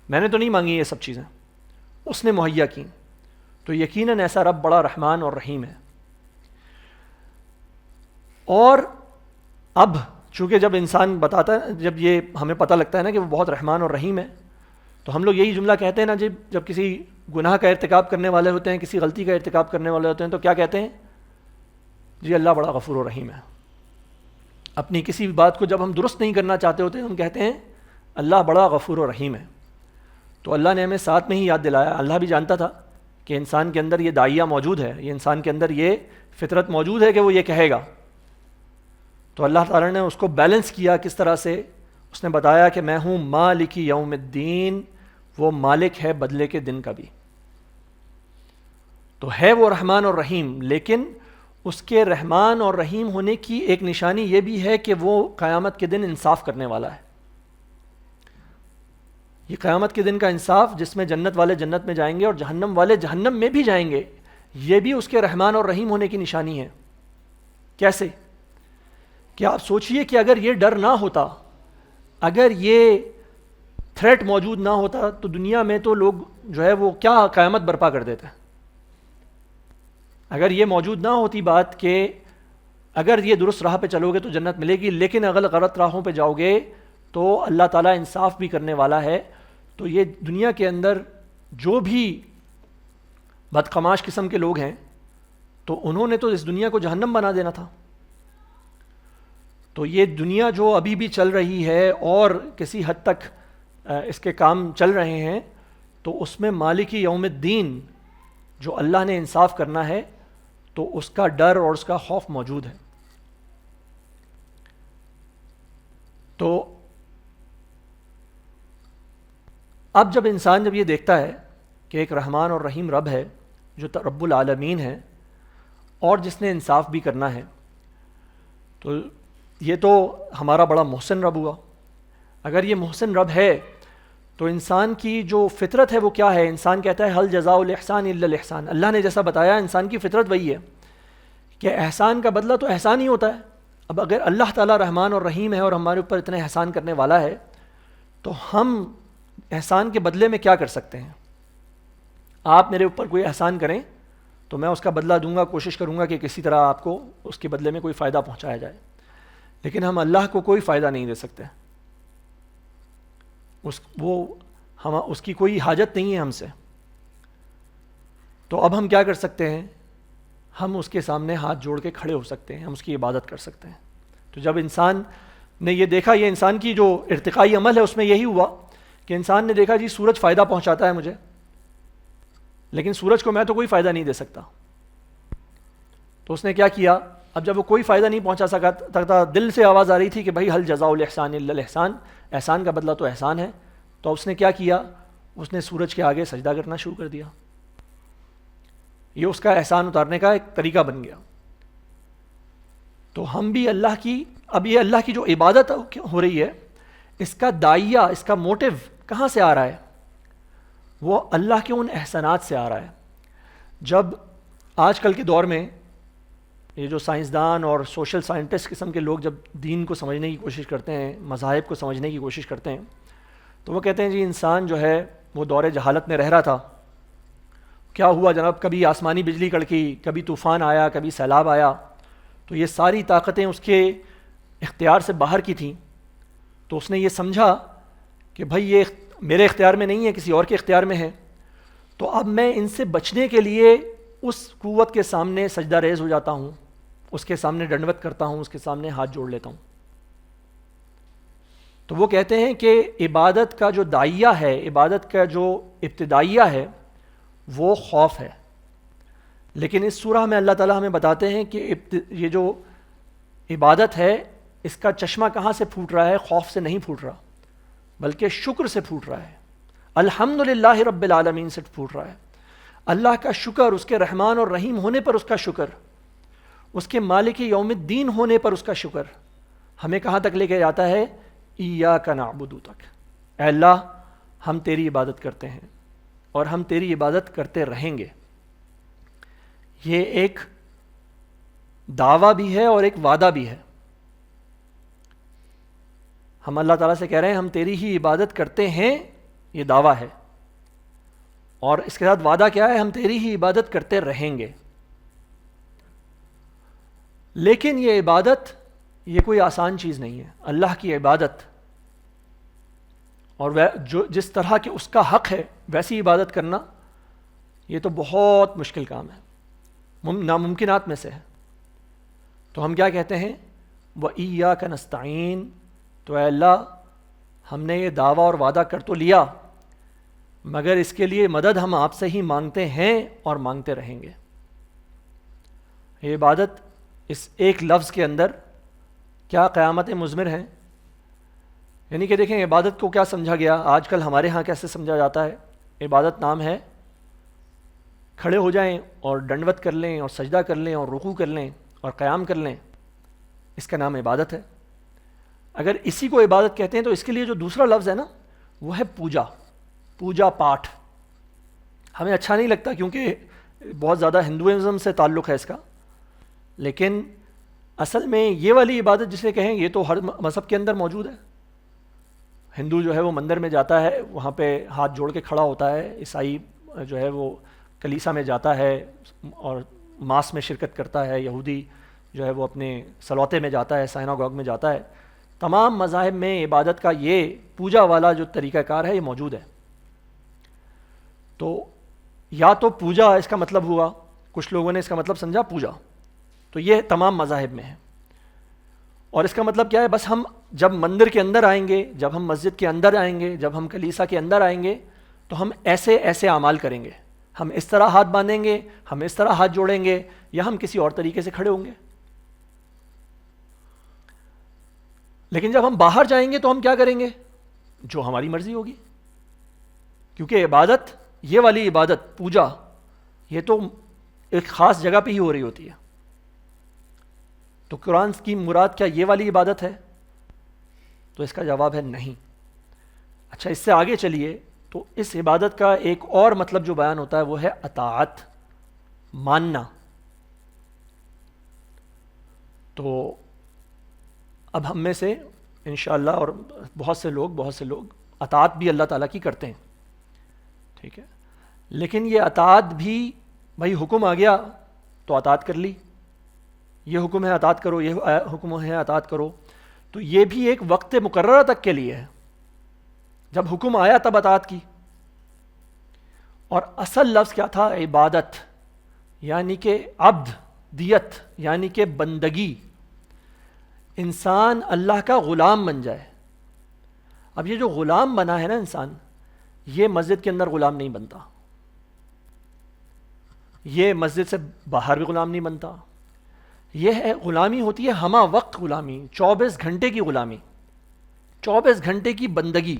میں نے تو نہیں مانگی یہ سب چیزیں، اس نے مہیا کیں۔ تو یقیناً ایسا رب بڑا رحمان اور رحیم ہے۔ اور اب چونکہ جب انسان بتاتا ہے، جب یہ ہمیں پتہ لگتا ہے نا کہ وہ بہت رحمان اور رحیم ہے، تو ہم لوگ یہی جملہ کہتے ہیں نا، جب کسی گناہ کا ارتکاب کرنے والے ہوتے ہیں، کسی غلطی کا ارتکاب کرنے والے ہوتے ہیں، تو کیا کہتے ہیں؟ جی اللہ بڑا غفور و رحیم ہے۔ اپنی کسی بھی بات کو جب ہم درست نہیں کرنا چاہتے ہوتے ہیں ہم کہتے ہیں اللہ بڑا غفور و رحیم ہے۔ تو اللہ نے ہمیں ساتھ میں ہی یاد دلایا، اللہ بھی جانتا تھا کہ انسان کے اندر یہ داعیہ موجود ہے، یہ انسان کے اندر یہ فطرت موجود ہے کہ وہ یہ کہے گا۔ تو اللہ تعالیٰ نے اس کو بیلنس کیا کس طرح سے؟ اس نے بتایا کہ میں ہوں مالک یوم الدین، وہ مالک ہے بدلے کے دن کا بھی۔ تو ہے وہ رحمان اور رحیم، لیکن اس کے رحمان اور رحیم ہونے کی ایک نشانی یہ بھی ہے کہ وہ قیامت کے دن انصاف کرنے والا ہے۔ یہ قیامت کے دن کا انصاف جس میں جنت والے جنت میں جائیں گے اور جہنم والے جہنم میں بھی جائیں گے، یہ بھی اس کے رحمان اور رحیم ہونے کی نشانی ہے۔ کیسے؟ کہ آپ سوچئے کہ اگر یہ ڈر نہ ہوتا، اگر یہ تھریٹ موجود نہ ہوتا تو دنیا میں تو لوگ جو ہے وہ کیا قیامت برپا کر دیتے ہیں۔ اگر یہ موجود نہ ہوتی بات کہ اگر یہ درست راہ پہ چلو گے تو جنت ملے گی، لیکن اگر غلط راہوں پہ جاؤ گے تو اللہ تعالیٰ انصاف بھی کرنے والا ہے، تو یہ دنیا کے اندر جو بھی بدقماش قسم کے لوگ ہیں تو انہوں نے تو اس دنیا کو جہنم بنا دینا تھا۔ تو یہ دنیا جو ابھی بھی چل رہی ہے اور کسی حد تک اس کے کام چل رہے ہیں، تو اس میں مالک یوم الدین جو اللہ نے انصاف کرنا ہے تو اس کا ڈر اور اس کا خوف موجود ہے۔ تو اب جب انسان جب یہ دیکھتا ہے کہ ایک رحمان اور رحیم رب ہے جو رب العالمین ہے اور جس نے انصاف بھی کرنا ہے، تو یہ تو ہمارا بڑا محسن رب ہوا۔ اگر یہ محسن رب ہے تو انسان کی جو فطرت ہے وہ کیا ہے؟ انسان کہتا ہے حل جزاء الاحسان الا الاحسان۔ اللہ نے جیسا بتایا انسان کی فطرت وہی ہے کہ احسان کا بدلہ تو احسان ہی ہوتا ہے۔ اب اگر اللہ تعالیٰ رحمان اور رحیم ہے اور ہمارے اوپر اتنے احسان کرنے والا ہے تو ہم احسان کے بدلے میں کیا کر سکتے ہیں؟ آپ میرے اوپر کوئی احسان کریں تو میں اس کا بدلہ دوں گا، کوشش کروں گا کہ کسی طرح آپ کو اس کے بدلے میں کوئی فائدہ پہنچایا جائے، لیکن ہم اللہ کو کوئی فائدہ نہیں دے سکتے، اس کی کوئی حاجت نہیں ہے ہم سے۔ تو اب ہم کیا کر سکتے ہیں؟ ہم اس کے سامنے ہاتھ جوڑ کے کھڑے ہو سکتے ہیں، ہم اس کی عبادت کر سکتے ہیں۔ تو جب انسان نے یہ دیکھا، یہ انسان کی جو ارتقائی عمل ہے اس میں یہی ہوا کہ انسان نے دیکھا جی سورج فائدہ پہنچاتا ہے مجھے، لیکن سورج کو میں تو کوئی فائدہ نہیں دے سکتا، تو اس نے کیا کیا؟ اب جب وہ کوئی فائدہ نہیں پہنچا سکتا، دل سے آواز آ رہی تھی کہ بھائی حل جزاء الاحسان الا الاحسان، احسان کا بدلہ تو احسان ہے، تو اس نے کیا کیا؟ اس نے سورج کے آگے سجدہ کرنا شروع کر دیا۔ یہ اس کا احسان اتارنے کا ایک طریقہ بن گیا۔ تو ہم بھی اللہ کی، اب یہ اللہ کی جو عبادت ہو رہی ہے، اس کا داعیہ، اس کا موٹیو کہاں سے آ رہا ہے؟ وہ اللہ کے ان احسانات سے آ رہا ہے۔ جب آج کل کے دور میں یہ جو سائنسدان اور سوشل سائنٹسٹ قسم کے لوگ جب دین کو سمجھنے کی کوشش کرتے ہیں، مذاہب کو سمجھنے کی کوشش کرتے ہیں، تو وہ کہتے ہیں جی انسان جو ہے وہ دور جہالت میں رہ رہا تھا، کیا ہوا جناب؟ کبھی آسمانی بجلی کڑکی، کبھی طوفان آیا، کبھی سیلاب آیا، تو یہ ساری طاقتیں اس کے اختیار سے باہر کی تھیں، تو اس نے یہ سمجھا کہ بھائی یہ میرے اختیار میں نہیں ہے، کسی اور کے اختیار میں ہے، تو اب میں ان سے بچنے کے لیے اس قوت کے سامنے سجدہ ریز ہو جاتا ہوں، اس کے سامنے ڈنڈوت کرتا ہوں، اس کے سامنے ہاتھ جوڑ لیتا ہوں۔ تو وہ کہتے ہیں کہ عبادت کا جو داعیہ ہے، عبادت کا جو ابتدائیہ ہے، وہ خوف ہے۔ لیکن اس سورہ میں اللہ تعالیٰ ہمیں بتاتے ہیں کہ یہ جو عبادت ہے اس کا چشمہ کہاں سے پھوٹ رہا ہے؟ خوف سے نہیں پھوٹ رہا، بلکہ شکر سے پھوٹ رہا ہے، الحمدللہ رب العالمین سے پھوٹ رہا ہے۔ اللہ کا شکر، اس کے رحمان اور رحیم ہونے پر اس کا شکر، اس کے مالک یوم الدین ہونے پر اس کا شکر ہمیں کہاں تک لے کے جاتا ہے؟ ایاک نعبد تک۔ اے اللہ ہم تیری عبادت کرتے ہیں اور ہم تیری عبادت کرتے رہیں گے۔ یہ ایک دعویٰ بھی ہے اور ایک وعدہ بھی ہے۔ ہم اللہ تعالیٰ سے کہہ رہے ہیں ہم تیری ہی عبادت کرتے ہیں، یہ دعویٰ ہے، اور اس کے ساتھ وعدہ کیا ہے؟ ہم تیری ہی عبادت کرتے رہیں گے۔ لیکن یہ عبادت یہ کوئی آسان چیز نہیں ہے۔ اللہ کی عبادت اور جس طرح کہ اس کا حق ہے ویسی عبادت کرنا، یہ تو بہت مشکل کام ہے، ناممکنات میں سے ہے۔ تو ہم کیا کہتے ہیں؟ وَإِيَّاكَ نَسْتَعِينُ، تو اے اللہ ہم نے یہ دعویٰ اور وعدہ کر تو لیا، مگر اس کے لیے مدد ہم آپ سے ہی مانگتے ہیں اور مانگتے رہیں گے۔ یہ عبادت اس ایک لفظ کے اندر کیا قیامت مضمر ہیں۔ یعنی کہ دیکھیں عبادت کو کیا سمجھا گیا، آج کل ہمارے ہاں کیسے سمجھا جاتا ہے؟ عبادت نام ہے کھڑے ہو جائیں اور ڈنڈوت کر لیں اور سجدہ کر لیں اور رکوع کر لیں اور قیام کر لیں، اس کا نام عبادت ہے۔ اگر اسی کو عبادت کہتے ہیں تو اس کے لیے جو دوسرا لفظ ہے نا وہ ہے پوجا پاٹھ۔ ہمیں اچھا نہیں لگتا کیونکہ بہت زیادہ ہندوازم سے تعلق ہے اس کا، لیکن اصل میں یہ والی عبادت جسے کہیں یہ تو ہر مذہب کے اندر موجود ہے۔ ہندو جو ہے وہ مندر میں جاتا ہے، وہاں پہ ہاتھ جوڑ کے کھڑا ہوتا ہے، عیسائی جو ہے وہ کلیسا میں جاتا ہے اور ماس میں شرکت کرتا ہے، یہودی جو ہے وہ اپنے سلوتے میں جاتا ہے، سائناگوگ میں جاتا ہے۔ تمام مذاہب میں عبادت کا یہ پوجا والا جو طریقہ کار ہے یہ موجود ہے۔ تو یا تو پوجا اس کا مطلب ہوا، کچھ لوگوں نے اس کا مطلب سمجھا پوجا، تو یہ تمام مذاہب میں ہے۔ اور اس کا مطلب کیا ہے؟ بس ہم جب مندر کے اندر آئیں گے، جب ہم مسجد کے اندر آئیں گے، جب ہم کلیسا کے اندر آئیں گے تو ہم ایسے ایسے اعمال کریں گے، ہم اس طرح ہاتھ باندھیں گے، ہم اس طرح ہاتھ جوڑیں گے، یا ہم کسی اور طریقے سے کھڑے ہوں گے۔ لیکن جب ہم باہر جائیں گے تو ہم کیا کریں گے؟ جو ہماری مرضی ہوگی، کیونکہ عبادت، یہ والی عبادت پوجا، یہ تو ایک خاص جگہ پہ ہی ہو رہی ہوتی ہے. تو قرآن کی مراد کیا یہ والی عبادت ہے؟ تو اس کا جواب ہے نہیں. اچھا، اس سے آگے چلیے تو اس عبادت کا ایک اور مطلب جو بیان ہوتا ہے وہ ہے اطاعت، ماننا. تو اب ہم میں سے انشاءاللہ اور بہت سے لوگ اطاعت بھی اللہ تعالیٰ کی کرتے ہیں، ٹھیک ہے، لیکن یہ اطاعت بھی بھائی حکم آ گیا تو اطاعت کر لی، یہ حکم ہے اطاعت کرو، یہ حکم ہے اطاعت کرو، تو یہ بھی ایک وقت مقررہ تک کے لیے ہے. جب حکم آیا تب اطاعت کی. اور اصل لفظ کیا تھا؟ عبادت، یعنی کہ عبد، دیت یعنی کہ بندگی، انسان اللہ کا غلام بن جائے. اب یہ جو غلام بنا ہے نا انسان، یہ مسجد کے اندر غلام نہیں بنتا، یہ مسجد سے باہر بھی غلام نہیں بنتا. یہ ہے غلامی ہوتی ہے ہمہ وقت غلامی، 24 گھنٹے کی غلامی، 24 گھنٹے کی بندگی.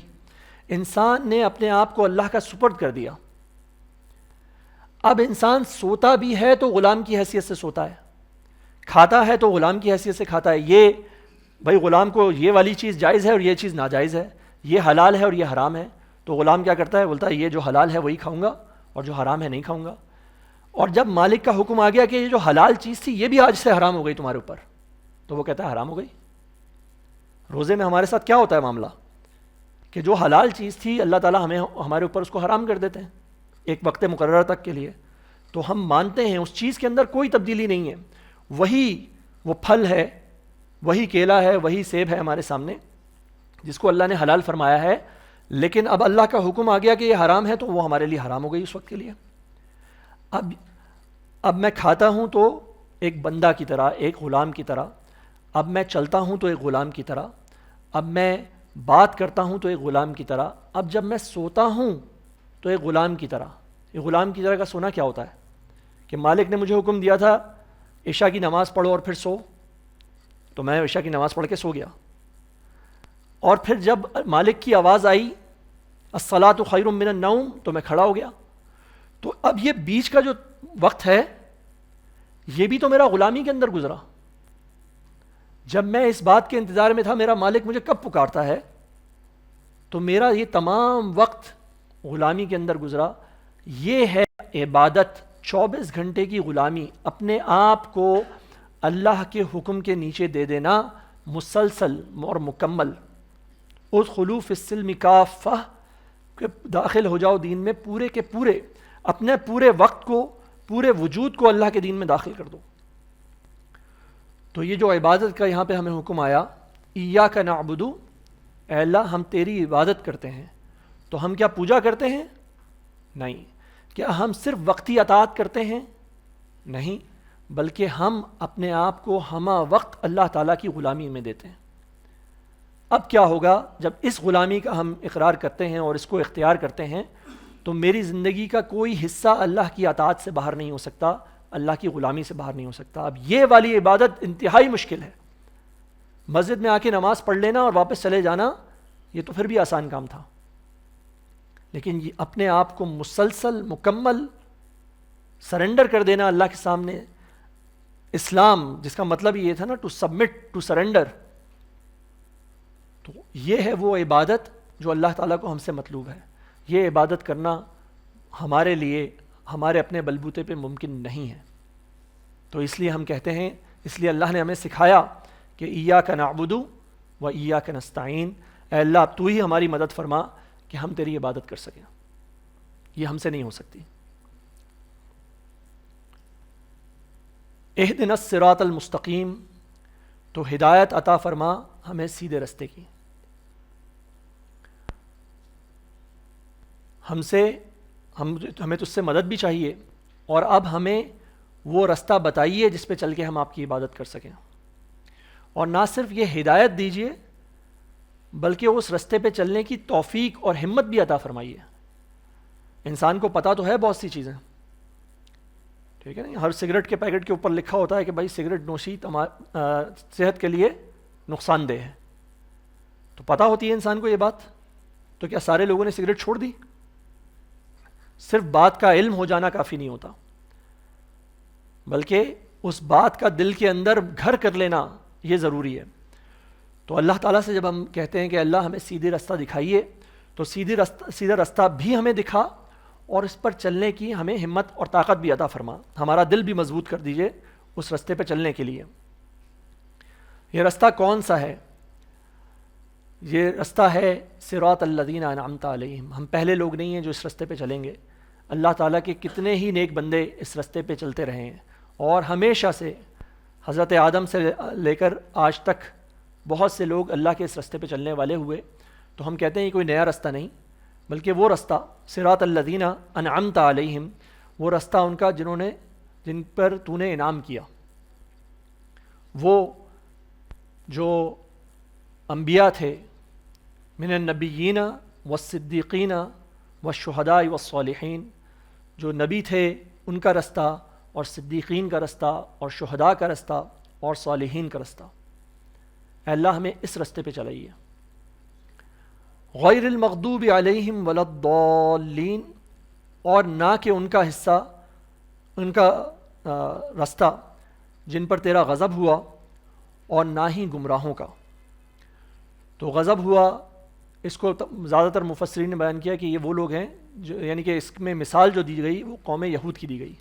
انسان نے اپنے آپ کو اللہ کا سپرد کر دیا. اب انسان سوتا بھی ہے تو غلام کی حیثیت سے سوتا ہے، کھاتا ہے تو غلام کی حیثیت سے کھاتا ہے. یہ بھائی غلام کو یہ والی چیز جائز ہے اور یہ چیز ناجائز ہے، یہ حلال ہے اور یہ حرام ہے، تو غلام کیا کرتا ہے؟ بولتا ہے یہ جو حلال ہے وہی کھاؤں گا اور جو حرام ہے نہیں کھاؤں گا. اور جب مالک کا حکم آ گیا کہ یہ جو حلال چیز تھی یہ بھی آج سے حرام ہو گئی تمہارے اوپر، تو وہ کہتا ہے حرام ہو گئی. روزے میں ہمارے ساتھ کیا ہوتا ہے معاملہ کہ جو حلال چیز تھی اللہ تعالیٰ ہمارے اوپر اس کو حرام کر دیتے ہیں ایک وقت مقررہ تک کے لیے. تو ہم مانتے ہیں اس چیز کے اندر کوئی تبدیلی نہیں ہے، وہی وہ پھل ہے، وہی کیلا ہے، وہی سیب ہے ہمارے سامنے جس کو اللہ نے حلال فرمایا ہے، لیکن اب اللہ کا حکم آ گیا کہ یہ حرام ہے تو وہ ہمارے لیے حرام ہو گئی اس وقت کے لیے. اب میں کھاتا ہوں تو ایک بندہ کی طرح، ایک غلام کی طرح، اب میں چلتا ہوں تو ایک غلام کی طرح، اب میں بات کرتا ہوں تو ایک غلام کی طرح، اب جب میں سوتا ہوں تو ایک غلام کی طرح. یہ غلام کی طرح کا سونا کیا ہوتا ہے کہ مالک نے مجھے حکم دیا تھا عشاء کی نماز پڑھو اور پھر سو، تو میں عشاء کی نماز پڑھ کے سو گیا. اور پھر جب مالک کی آواز آئی الصلاۃ خیر من النوم تو میں کھڑا ہو گیا. تو اب یہ بیچ کا جو وقت ہے یہ بھی تو میرا غلامی کے اندر گزرا. جب میں اس بات کے انتظار میں تھا میرا مالک مجھے کب پکارتا ہے، تو میرا یہ تمام وقت غلامی کے اندر گزرا. یہ ہے عبادت، 24 گھنٹے کی غلامی، اپنے آپ کو اللہ کے حکم کے نیچے دے دینا مسلسل اور مکمل. ادخلوا فی السلم کافہ، کہ داخل ہو جاؤ دین میں پورے کے پورے، اپنے پورے وقت کو، پورے وجود کو اللہ کے دین میں داخل کر دو. تو یہ جو عبادت کا یہاں پہ ہمیں حکم آیا، ایاک نعبد، اے اللہ ہم تیری عبادت کرتے ہیں، تو ہم کیا پوجا کرتے ہیں؟ نہیں. کیا ہم صرف وقتی اطاعت کرتے ہیں؟ نہیں، بلکہ ہم اپنے آپ کو ہمہ وقت اللہ تعالیٰ کی غلامی میں دیتے ہیں. اب کیا ہوگا جب اس غلامی کا ہم اقرار کرتے ہیں اور اس کو اختیار کرتے ہیں، تو میری زندگی کا کوئی حصہ اللہ کی اطاعت سے باہر نہیں ہو سکتا، اللہ کی غلامی سے باہر نہیں ہو سکتا. اب یہ والی عبادت انتہائی مشکل ہے. مسجد میں آ کے نماز پڑھ لینا اور واپس چلے جانا یہ تو پھر بھی آسان کام تھا، لیکن یہ اپنے آپ کو مسلسل مکمل سرنڈر کر دینا اللہ کے سامنے. اسلام جس کا مطلب یہ تھا نا ٹو سبمٹ، ٹو سرنڈر، تو یہ ہے وہ عبادت جو اللہ تعالیٰ کو ہم سے مطلوب ہے. یہ عبادت کرنا ہمارے لیے ہمارے اپنے بلبوتے پہ ممکن نہیں ہے. تو اس لیے ہم کہتے ہیں، اس لیے اللہ نے ہمیں سکھایا کہ ایاک نعبد و ایاک نستعین، اے اللہ اب تو ہی ہماری مدد فرما کہ ہم تیری عبادت کر سکیں، یہ ہم سے نہیں ہو سکتی. اہدنا الصراط المستقیم، تو ہدایت عطا فرما ہمیں سیدھے رستے کی. ہمیں تو اس سے مدد بھی چاہیے، اور اب ہمیں وہ رستہ بتائیے جس پہ چل کے ہم آپ کی عبادت کر سکیں. اور نہ صرف یہ ہدایت دیجیے بلکہ اس رستے پہ چلنے کی توفیق اور ہمت بھی عطا فرمائیے. انسان کو پتہ تو ہے بہت سی چیزیں، ٹھیک ہے نا، ہر سگریٹ کے پیکٹ کے اوپر لکھا ہوتا ہے کہ بھائی سگریٹ نوشی صحت کے لیے نقصان دہ ہے، تو پتہ ہوتی ہے انسان کو یہ بات، تو کیا سارے لوگوں نے سگریٹ چھوڑ دی؟ صرف بات کا علم ہو جانا کافی نہیں ہوتا، بلکہ اس بات کا دل کے اندر گھر کر لینا یہ ضروری ہے۔ تو اللہ تعالیٰ سے جب ہم کہتے ہیں کہ اللہ ہمیں سیدھے رستہ دکھائیے، تو سیدھا رستہ بھی ہمیں دکھا اور اس پر چلنے کی ہمیں ہمت اور طاقت بھی عطا فرما، ہمارا دل بھی مضبوط کر دیجئے اس رستے پہ چلنے کے لیے۔ یہ رستہ کون سا ہے؟ یہ رستہ ہے صراط الذین انعمت علیہم۔ ہم پہلے لوگ نہیں ہیں جو اس رستے پہ چلیں گے، اللہ تعالیٰ کے کتنے ہی نیک بندے اس رستے پہ چلتے رہے ہیں، اور ہمیشہ سے حضرت آدم سے لے کر آج تک بہت سے لوگ اللہ کے اس رستے پہ چلنے والے ہوئے۔ تو ہم کہتے ہیں یہ کوئی نیا رستہ نہیں، بلکہ وہ رستہ صراط الذین انعمت علیہم، وہ رستہ ان کا جن پر تو نے انعام کیا، وہ جو انبیاء تھے، من النبیین والصدیقین والشہداء والصالحین، جو نبی تھے ان کا رستہ، اور صدیقین کا رستہ، اور شہداء کا رستہ، اور صالحین کا رستہ۔ اے اللہ ہمیں اس رستے پہ چلائیے۔ غیر المغضوب علیہم ولا الضالین، اور نہ کہ ان کا حصہ، ان کا رستہ جن پر تیرا غضب ہوا، اور نہ ہی گمراہوں کا۔ تو غضب ہوا، اس کو زیادہ تر مفسرین نے بیان کیا کہ یہ وہ لوگ ہیں جو، یعنی کہ اس میں مثال جو دی گئی وہ قوم یہود کی دی گئی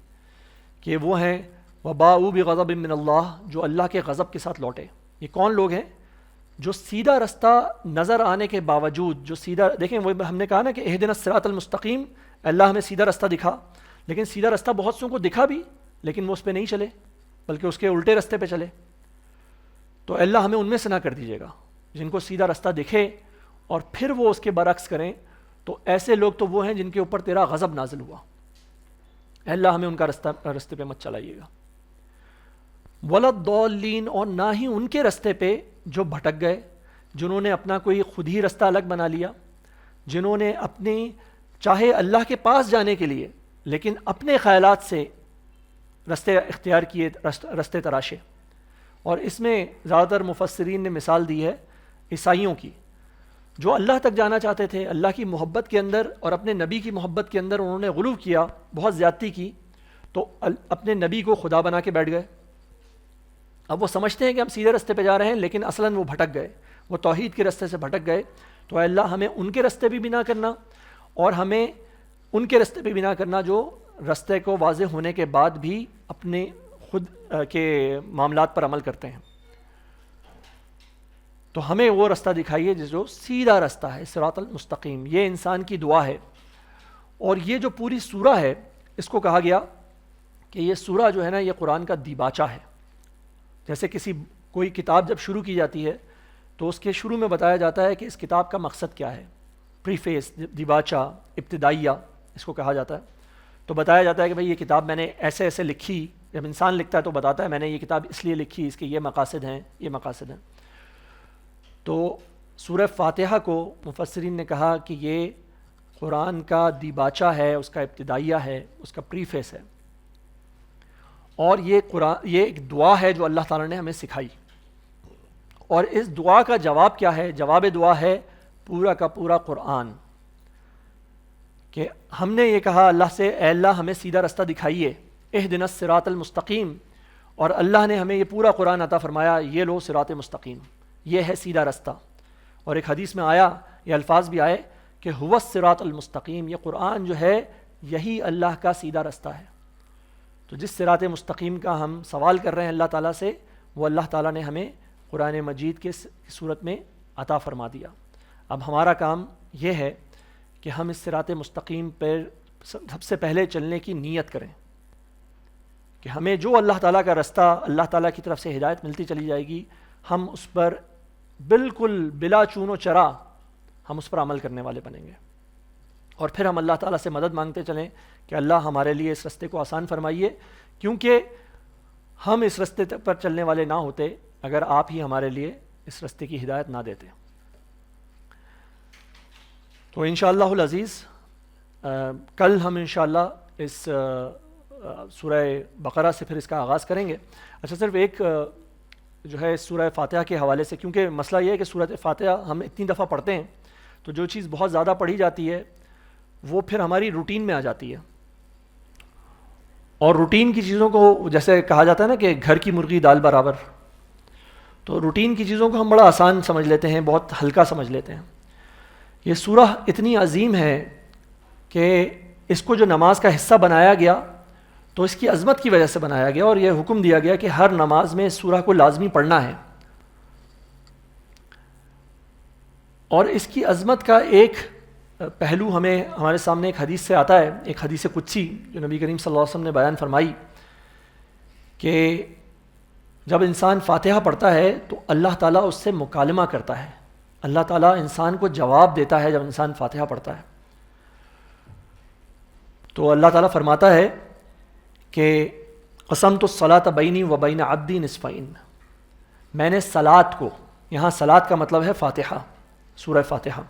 کہ وہ ہیں وباؤوا بغضب من اللہ، جو اللہ کے غضب کے ساتھ لوٹے۔ یہ کون لوگ ہیں؟ جو سیدھا رستہ نظر آنے کے باوجود، جو سیدھا، دیکھیں وہ ہم نے کہا نا کہ اہدنا الصراط المستقیم، اللہ ہمیں سیدھا رستہ دکھا، لیکن سیدھا رستہ بہت سوں کو دکھا بھی، لیکن وہ اس پہ نہیں چلے، بلکہ اس کے الٹے رستے پہ چلے۔ تو اللہ ہمیں ان میں سے نہ کر دیجیے گا جن کو سیدھا رستہ دکھے اور پھر وہ اس کے برعکس کریں، تو ایسے لوگ تو وہ ہیں جن کے اوپر تیرا غضب نازل ہوا۔ اے اللہ ہمیں ان کا رستے پہ مت چلائیے گا۔ ولا الضالین، اور نہ ہی ان کے رستے پہ جو بھٹک گئے، جنہوں نے اپنا کوئی خود ہی رستہ الگ بنا لیا، جنہوں نے اپنی چاہے اللہ کے پاس جانے کے لیے لیکن اپنے خیالات سے رستے اختیار کیے، رستے تراشے۔ اور اس میں زیادہ تر مفسرین نے مثال دی ہے عیسائیوں کی، جو اللہ تک جانا چاہتے تھے، اللہ کی محبت کے اندر اور اپنے نبی کی محبت کے اندر انہوں نے غلو کیا، بہت زیادتی کی، تو اپنے نبی کو خدا بنا کے بیٹھ گئے۔ اب وہ سمجھتے ہیں کہ ہم سیدھے رستے پہ جا رہے ہیں، لیکن اصلاً وہ بھٹک گئے، وہ توحید کے رستے سے بھٹک گئے۔ تو اے اللہ ہمیں ان کے رستے بھی نہ کرنا، اور ہمیں ان کے رستے پہ بھی نہ کرنا جو رستے کو واضح ہونے کے بعد بھی اپنے خود کے معاملات پر عمل کرتے ہیں۔ تو ہمیں وہ رستہ دکھائیے جو سیدھا رستہ ہے، صراط المستقیم۔ یہ انسان کی دعا ہے، اور یہ جو پوری سورہ ہے، اس کو کہا گیا کہ یہ سورہ جو ہے نا، یہ قرآن کا دیباچہ ہے۔ جیسے کوئی کتاب جب شروع کی جاتی ہے تو اس کے شروع میں بتایا جاتا ہے کہ اس کتاب کا مقصد کیا ہے، پریفیس، دیباچہ، ابتدائیہ اس کو کہا جاتا ہے۔ تو بتایا جاتا ہے کہ بھئی یہ کتاب میں نے ایسے ایسے لکھی، جب انسان لکھتا ہے تو بتاتا ہے میں نے یہ کتاب اس لیے لکھی، اس کے یہ مقاصد ہیں، یہ مقاصد ہیں۔ تو سورہ فاتحہ کو مفسرین نے کہا کہ یہ قرآن کا دیباچہ ہے، اس کا ابتدائیہ ہے، اس کا پریفیس ہے، اور یہ ایک دعا ہے جو اللہ تعالیٰ نے ہمیں سکھائی۔ اور اس دعا کا جواب کیا ہے؟ جواب دعا ہے پورا کا پورا قرآن، کہ ہم نے یہ کہا اللہ سے، اے اللہ ہمیں سیدھا رستہ دکھائیے، اہدنا الصراط المستقیم، اور اللہ نے ہمیں یہ پورا قرآن عطا فرمایا، یہ لو صراط مستقیم، یہ ہے سیدھا رستہ۔ اور ایک حدیث میں آیا، یہ الفاظ بھی آئے کہ هو الصراط المستقیم، یہ قرآن جو ہے یہی اللہ کا سیدھا رستہ ہے۔ تو جس صراط مستقیم کا ہم سوال کر رہے ہیں اللہ تعالیٰ سے، وہ اللہ تعالیٰ نے ہمیں قرآن مجید کے صورت میں عطا فرما دیا۔ اب ہمارا کام یہ ہے کہ ہم اس صراط مستقیم پر سب سے پہلے چلنے کی نیت کریں، کہ ہمیں جو اللہ تعالیٰ کا رستہ، اللہ تعالیٰ کی طرف سے ہدایت ملتی چلی جائے گی، ہم اس پر بالکل بلا چون و چرا ہم اس پر عمل کرنے والے بنیں گے۔ اور پھر ہم اللہ تعالیٰ سے مدد مانگتے چلیں کہ اللہ ہمارے لیے اس رستے کو آسان فرمائیے، کیونکہ ہم اس رستے پر چلنے والے نہ ہوتے اگر آپ ہی ہمارے لیے اس رستے کی ہدایت نہ دیتے۔ تو انشاءاللہ العزیز کل ہم انشاءاللہ اس سورہ بقرہ سے پھر اس کا آغاز کریں گے۔ اچھا، صرف ایک جو ہے سورہ فاتحہ کے حوالے سے، کیونکہ مسئلہ یہ ہے کہ سورہ فاتحہ ہم اتنی دفعہ پڑھتے ہیں تو جو چیز بہت زیادہ پڑھی جاتی ہے وہ پھر ہماری روٹین میں آ جاتی ہے، اور روٹین کی چیزوں کو جیسے کہا جاتا ہے نا کہ گھر کی مرغی دال برابر، تو روٹین کی چیزوں کو ہم بڑا آسان سمجھ لیتے ہیں، بہت ہلکا سمجھ لیتے ہیں۔ یہ سورہ اتنی عظیم ہے کہ اس کو جو نماز کا حصہ بنایا گیا تو اس کی عظمت کی وجہ سے بنایا گیا، اور یہ حکم دیا گیا کہ ہر نماز میں اس سورہ کو لازمی پڑھنا ہے۔ اور اس کی عظمت کا ایک پہلو ہمارے سامنے ایک حدیث سے آتا ہے، ایک حدیث قدسی جو نبی کریم صلی اللہ علیہ وسلم نے بیان فرمائی کہ جب انسان فاتحہ پڑھتا ہے تو اللہ تعالیٰ اس سے مکالمہ کرتا ہے، اللہ تعالیٰ انسان کو جواب دیتا ہے جب انسان فاتحہ پڑھتا ہے۔ تو اللہ تعالیٰ فرماتا ہے کہ قسمت الصلاۃ بینی و بین عبدی نصفین، میں نے صلاۃ کو، یہاں صلاۃ کا مطلب ہے فاتحہ، سورہ فاتحہ،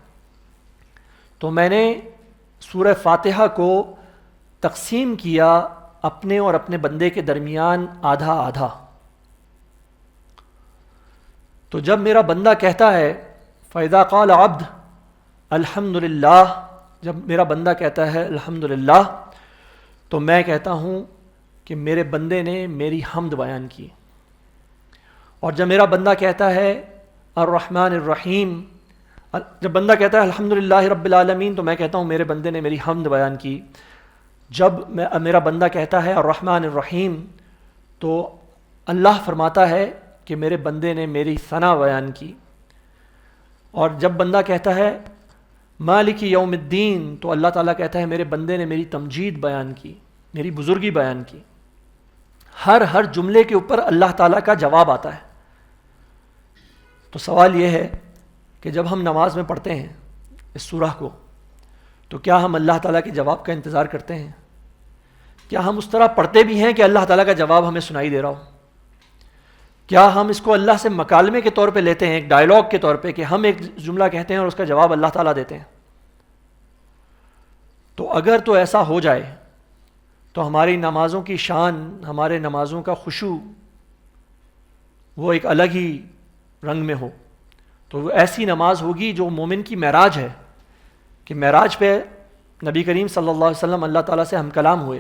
تو میں نے سورہ فاتحہ کو تقسیم کیا اپنے اور اپنے بندے کے درمیان آدھا آدھا۔ تو جب میرا بندہ کہتا ہے فَإِذَا قَالَ عَبْدٌ الحمد للہ، جب میرا بندہ کہتا ہے الحمد للہ، تو میں کہتا ہوں کہ میرے بندے نے میری حمد بیان کی۔ اور جب میرا بندہ کہتا ہے الرحمن الرحیم، جب بندہ کہتا ہے الحمد للہ رب العالمین، تو میں کہتا ہوں میرے بندے نے میری حمد بیان کی۔ جب میرا بندہ کہتا ہے الرحمن الرحیم، تو اللہ فرماتا ہے کہ میرے بندے نے میری ثنا بیان کی۔ اور جب بندہ کہتا ہے مالک یوم الدین، تو اللہ تعالیٰ کہتا ہے میرے بندے نے میری تمجید بیان کی، میری بزرگی بیان کی۔ ہر جملے کے اوپر اللہ تعالیٰ کا جواب آتا ہے۔ تو سوال یہ ہے کہ جب ہم نماز میں پڑھتے ہیں اس سورہ کو، تو کیا ہم اللہ تعالیٰ کے جواب کا انتظار کرتے ہیں؟ کیا ہم اس طرح پڑھتے بھی ہیں کہ اللہ تعالیٰ کا جواب ہمیں سنائی دے رہا ہو؟ کیا ہم اس کو اللہ سے مکالمے کے طور پہ لیتے ہیں، ایک ڈائلاگ کے طور پہ، کہ ہم ایک جملہ کہتے ہیں اور اس کا جواب اللہ تعالیٰ دیتے ہیں؟ تو اگر تو ایسا ہو جائے تو ہماری نمازوں کی شان، ہمارے نمازوں کا خشوع وہ ایک الگ ہی رنگ میں ہو، تو وہ ایسی نماز ہوگی جو مومن کی معراج ہے، کہ معراج پہ نبی کریم صلی اللہ علیہ وسلم اللہ تعالیٰ سے ہم کلام ہوئے۔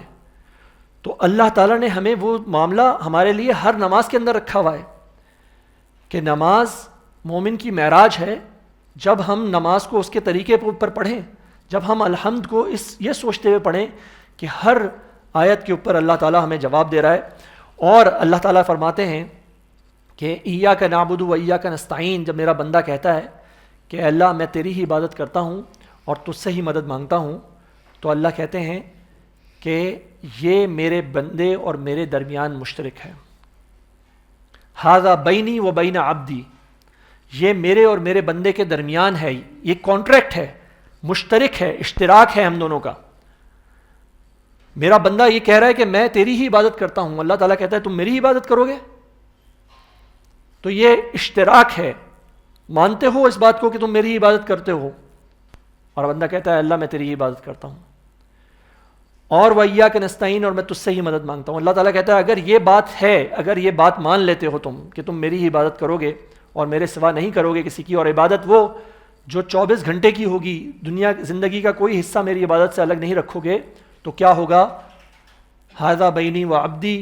تو اللہ تعالیٰ نے ہمیں وہ معاملہ ہمارے لیے ہر نماز کے اندر رکھا ہوا ہے کہ نماز مومن کی معراج ہے۔ جب ہم نماز کو اس کے طریقے پر پڑھیں، جب ہم الحمد کو یہ سوچتے ہوئے پڑھیں کہ ہر آیت کے اوپر اللہ تعالیٰ ہمیں جواب دے رہا ہے، اور اللہ تعالیٰ فرماتے ہیں کہ ایاک نعبد و ایاک نستعین، جب میرا بندہ کہتا ہے کہ اللہ میں تیری ہی عبادت کرتا ہوں اور تجھ سے ہی مدد مانگتا ہوں، تو اللہ کہتے ہیں کہ یہ میرے بندے اور میرے درمیان مشترک ہے۔ ھذا بینی و بین عبدی، یہ میرے اور میرے بندے کے درمیان ہے، یہ کانٹریکٹ ہے، مشترک ہے، اشتراک ہے ہم دونوں کا۔ میرا بندہ یہ کہہ رہا ہے کہ میں تیری ہی عبادت کرتا ہوں، اللہ تعالیٰ کہتا ہے تم میری ہی عبادت کرو گے، تو یہ اشتراک ہے، مانتے ہو اس بات کو کہ تم میری ہی عبادت کرتے ہو، اور بندہ کہتا ہے اللہ میں تیری ہی عبادت کرتا ہوں، اور وَإِيَّاكَ نَسْتَعِينُ، اور میں تجھ سے ہی مدد مانگتا ہوں۔ اللہ تعالیٰ کہتا ہے اگر یہ بات ہے، اگر یہ بات مان لیتے ہو تم کہ تم میری ہی عبادت کرو گے اور میرے سوا نہیں کرو گے کسی کی، اور عبادت وہ جو 24 گھنٹے کی ہوگی، دنیا زندگی کا کوئی حصہ میری عبادت سے الگ نہیں رکھو گے، تو کیا ہوگا؟ ھذا بینی وعبدی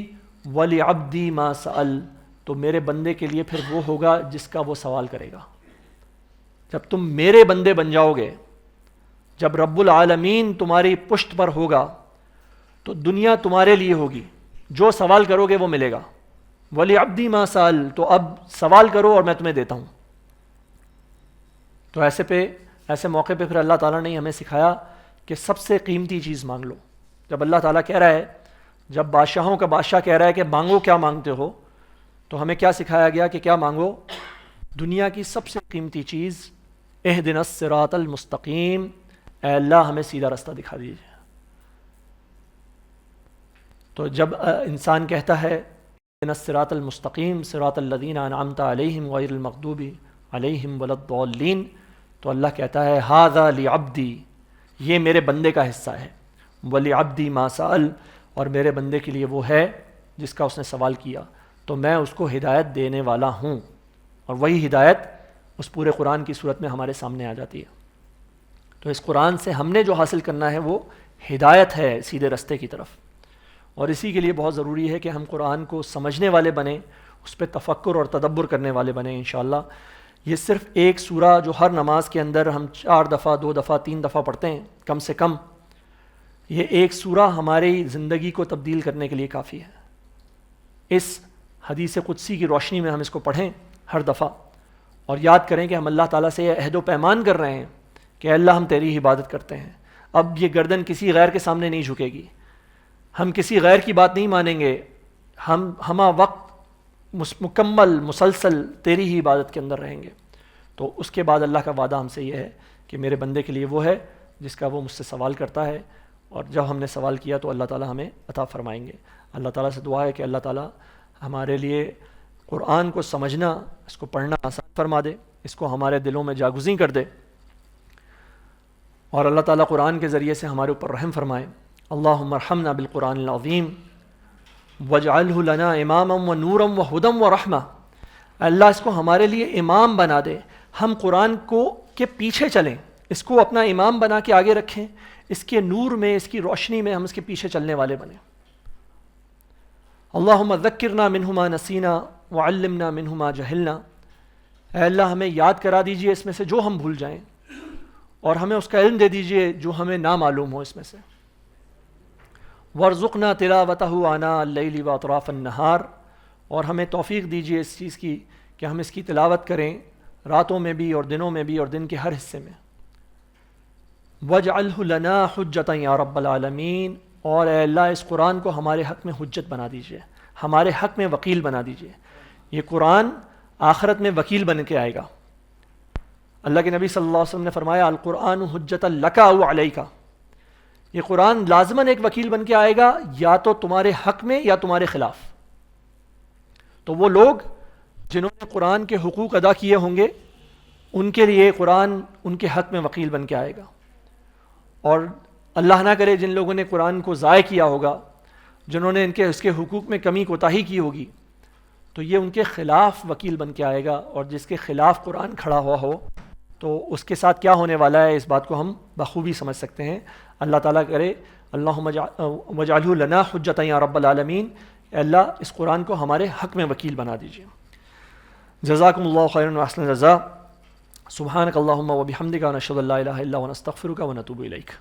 ولعبدی ما سأل، تو میرے بندے کے لیے پھر وہ ہوگا جس کا وہ سوال کرے گا۔ جب تم میرے بندے بن جاؤ گے، جب رب العالمین تمہاری پشت پر ہوگا، تو دنیا تمہارے لیے ہوگی، جو سوال کرو گے وہ ملے گا۔ وَلِعَبْدِي مَا سَأَلَ، تو اب سوال کرو اور میں تمہیں دیتا ہوں۔ تو ایسے موقع پہ پھر اللہ تعالیٰ نے ہمیں سکھایا کہ سب سے قیمتی چیز مانگ لو۔ جب اللہ تعالیٰ کہہ رہا ہے، جب بادشاہوں کا بادشاہ کہہ رہا ہے کہ مانگو کیا مانگتے ہو، تو ہمیں کیا سکھایا گیا کہ کیا مانگو؟ دنیا کی سب سے قیمتی چیز اہدنا الصراط المستقیم، اے اللہ ہمیں سیدھا رستہ دکھا دیجیے۔ تو جب انسان کہتا ہے اہدنا الصراط المستقیم صراط الذین انعمت علیہم غیر المغضوب علیہم ولا الضالین، تو اللہ کہتا ہے ھذا لعبدی، یہ میرے بندے کا حصہ ہے، ولعبدی ما سأل، اور میرے بندے کے لیے وہ ہے جس کا اس نے سوال کیا۔ تو میں اس کو ہدایت دینے والا ہوں، اور وہی ہدایت اس پورے قرآن کی صورت میں ہمارے سامنے آ جاتی ہے۔ تو اس قرآن سے ہم نے جو حاصل کرنا ہے وہ ہدایت ہے سیدھے رستے کی طرف، اور اسی کے لیے بہت ضروری ہے کہ ہم قرآن کو سمجھنے والے بنیں، اس پہ تفکر اور تدبر کرنے والے بنیں انشاءاللہ۔ یہ صرف ایک سورہ جو ہر نماز کے اندر ہم 4 دفعہ 2 دفعہ 3 دفعہ پڑھتے ہیں کم سے کم، یہ ایک سورہ ہماری زندگی کو تبدیل کرنے کے لیے کافی ہے۔ اس حدیث قدسی کی روشنی میں ہم اس کو پڑھیں ہر دفعہ، اور یاد کریں کہ ہم اللہ تعالیٰ سے یہ عہد و پیمان کر رہے ہیں کہ اللہ ہم تیری عبادت کرتے ہیں، اب یہ گردن کسی غیر کے سامنے نہیں جھکے گی، ہم کسی غیر کی بات نہیں مانیں گے، ہم ہمہ وقت مکمل مسلسل تیری ہی عبادت کے اندر رہیں گے۔ تو اس کے بعد اللہ کا وعدہ ہم سے یہ ہے کہ میرے بندے کے لیے وہ ہے جس کا وہ مجھ سے سوال کرتا ہے، اور جب ہم نے سوال کیا تو اللہ تعالیٰ ہمیں عطا فرمائیں گے۔ اللہ تعالیٰ سے دعا ہے کہ اللہ تعالیٰ ہمارے لیے قرآن کو سمجھنا، اس کو پڑھنا آسان فرما دے، اس کو ہمارے دلوں میں جاگزیں کر دے، اور اللہ تعالیٰ قرآن کے ذریعے سے ہمارے اوپر رحم فرمائے۔ اللہم ارحمنا بالقرآن العظیم واجعلہ لنا اماما و نورا و ہدی و رحمہ۔ اللہ اس کو ہمارے لیے امام بنا دے، ہم قرآن کو کے پیچھے چلیں، اس کو اپنا امام بنا کے آگے رکھیں، اس کے نور میں، اس کی روشنی میں ہم اس کے پیچھے چلنے والے بنیں۔ اللہم ذکرنا منہ ما نسینا وعلمنا منہ ما جہلنا۔ اے اللہ ہمیں یاد کرا دیجئے اس میں سے جو ہم بھول جائیں، اور ہمیں اس کا علم دے دیجئے جو ہمیں نہ معلوم ہو اس میں سے۔ وارزقنا تلاوتہ آناء اللیل واطراف النہار، اور ہمیں توفیق دیجئے اس چیز کی کہ ہم اس کی تلاوت کریں راتوں میں بھی اور دنوں میں بھی اور دن کے ہر حصے میں۔ واجعلہ لنا حجۃ یا رب العالمین، اور اے اللہ اس قرآن کو ہمارے حق میں حجت بنا دیجئے، ہمارے حق میں وکیل بنا دیجئے۔ یہ قرآن آخرت میں وکیل بن کے آئے گا۔ اللہ کے نبی صلی اللہ علیہ وسلم نے فرمایا القرآن حجۃ لک او علیک، یہ قرآن لازماً ایک وکیل بن کے آئے گا، یا تو تمہارے حق میں یا تمہارے خلاف۔ تو وہ لوگ جنہوں نے قرآن کے حقوق ادا کیے ہوں گے ان کے لیے قرآن ان کے حق میں وکیل بن کے آئے گا، اور اللہ نہ کرے جن لوگوں نے قرآن کو ضائع کیا ہوگا، جنہوں نے اس کے حقوق میں کمی کوتاہی کی ہوگی، تو یہ ان کے خلاف وکیل بن کے آئے گا، اور جس کے خلاف قرآن کھڑا ہوا ہو تو اس کے ساتھ کیا ہونے والا ہے اس بات کو ہم بخوبی سمجھ سکتے ہیں۔ اللہ تعالیٰ کرے اللہم وجعلہ لنا حجۃ یا رب العالمین، اے اللہ اس قرآن کو ہمارے حق میں وکیل بنا دیجیے۔ جزاکم اللہ خیرا واحسن الجزاء۔ سبحانک اللہم وبحمدک نشہد ان لا الہ الا انت نستغفرک ونتوب الیک۔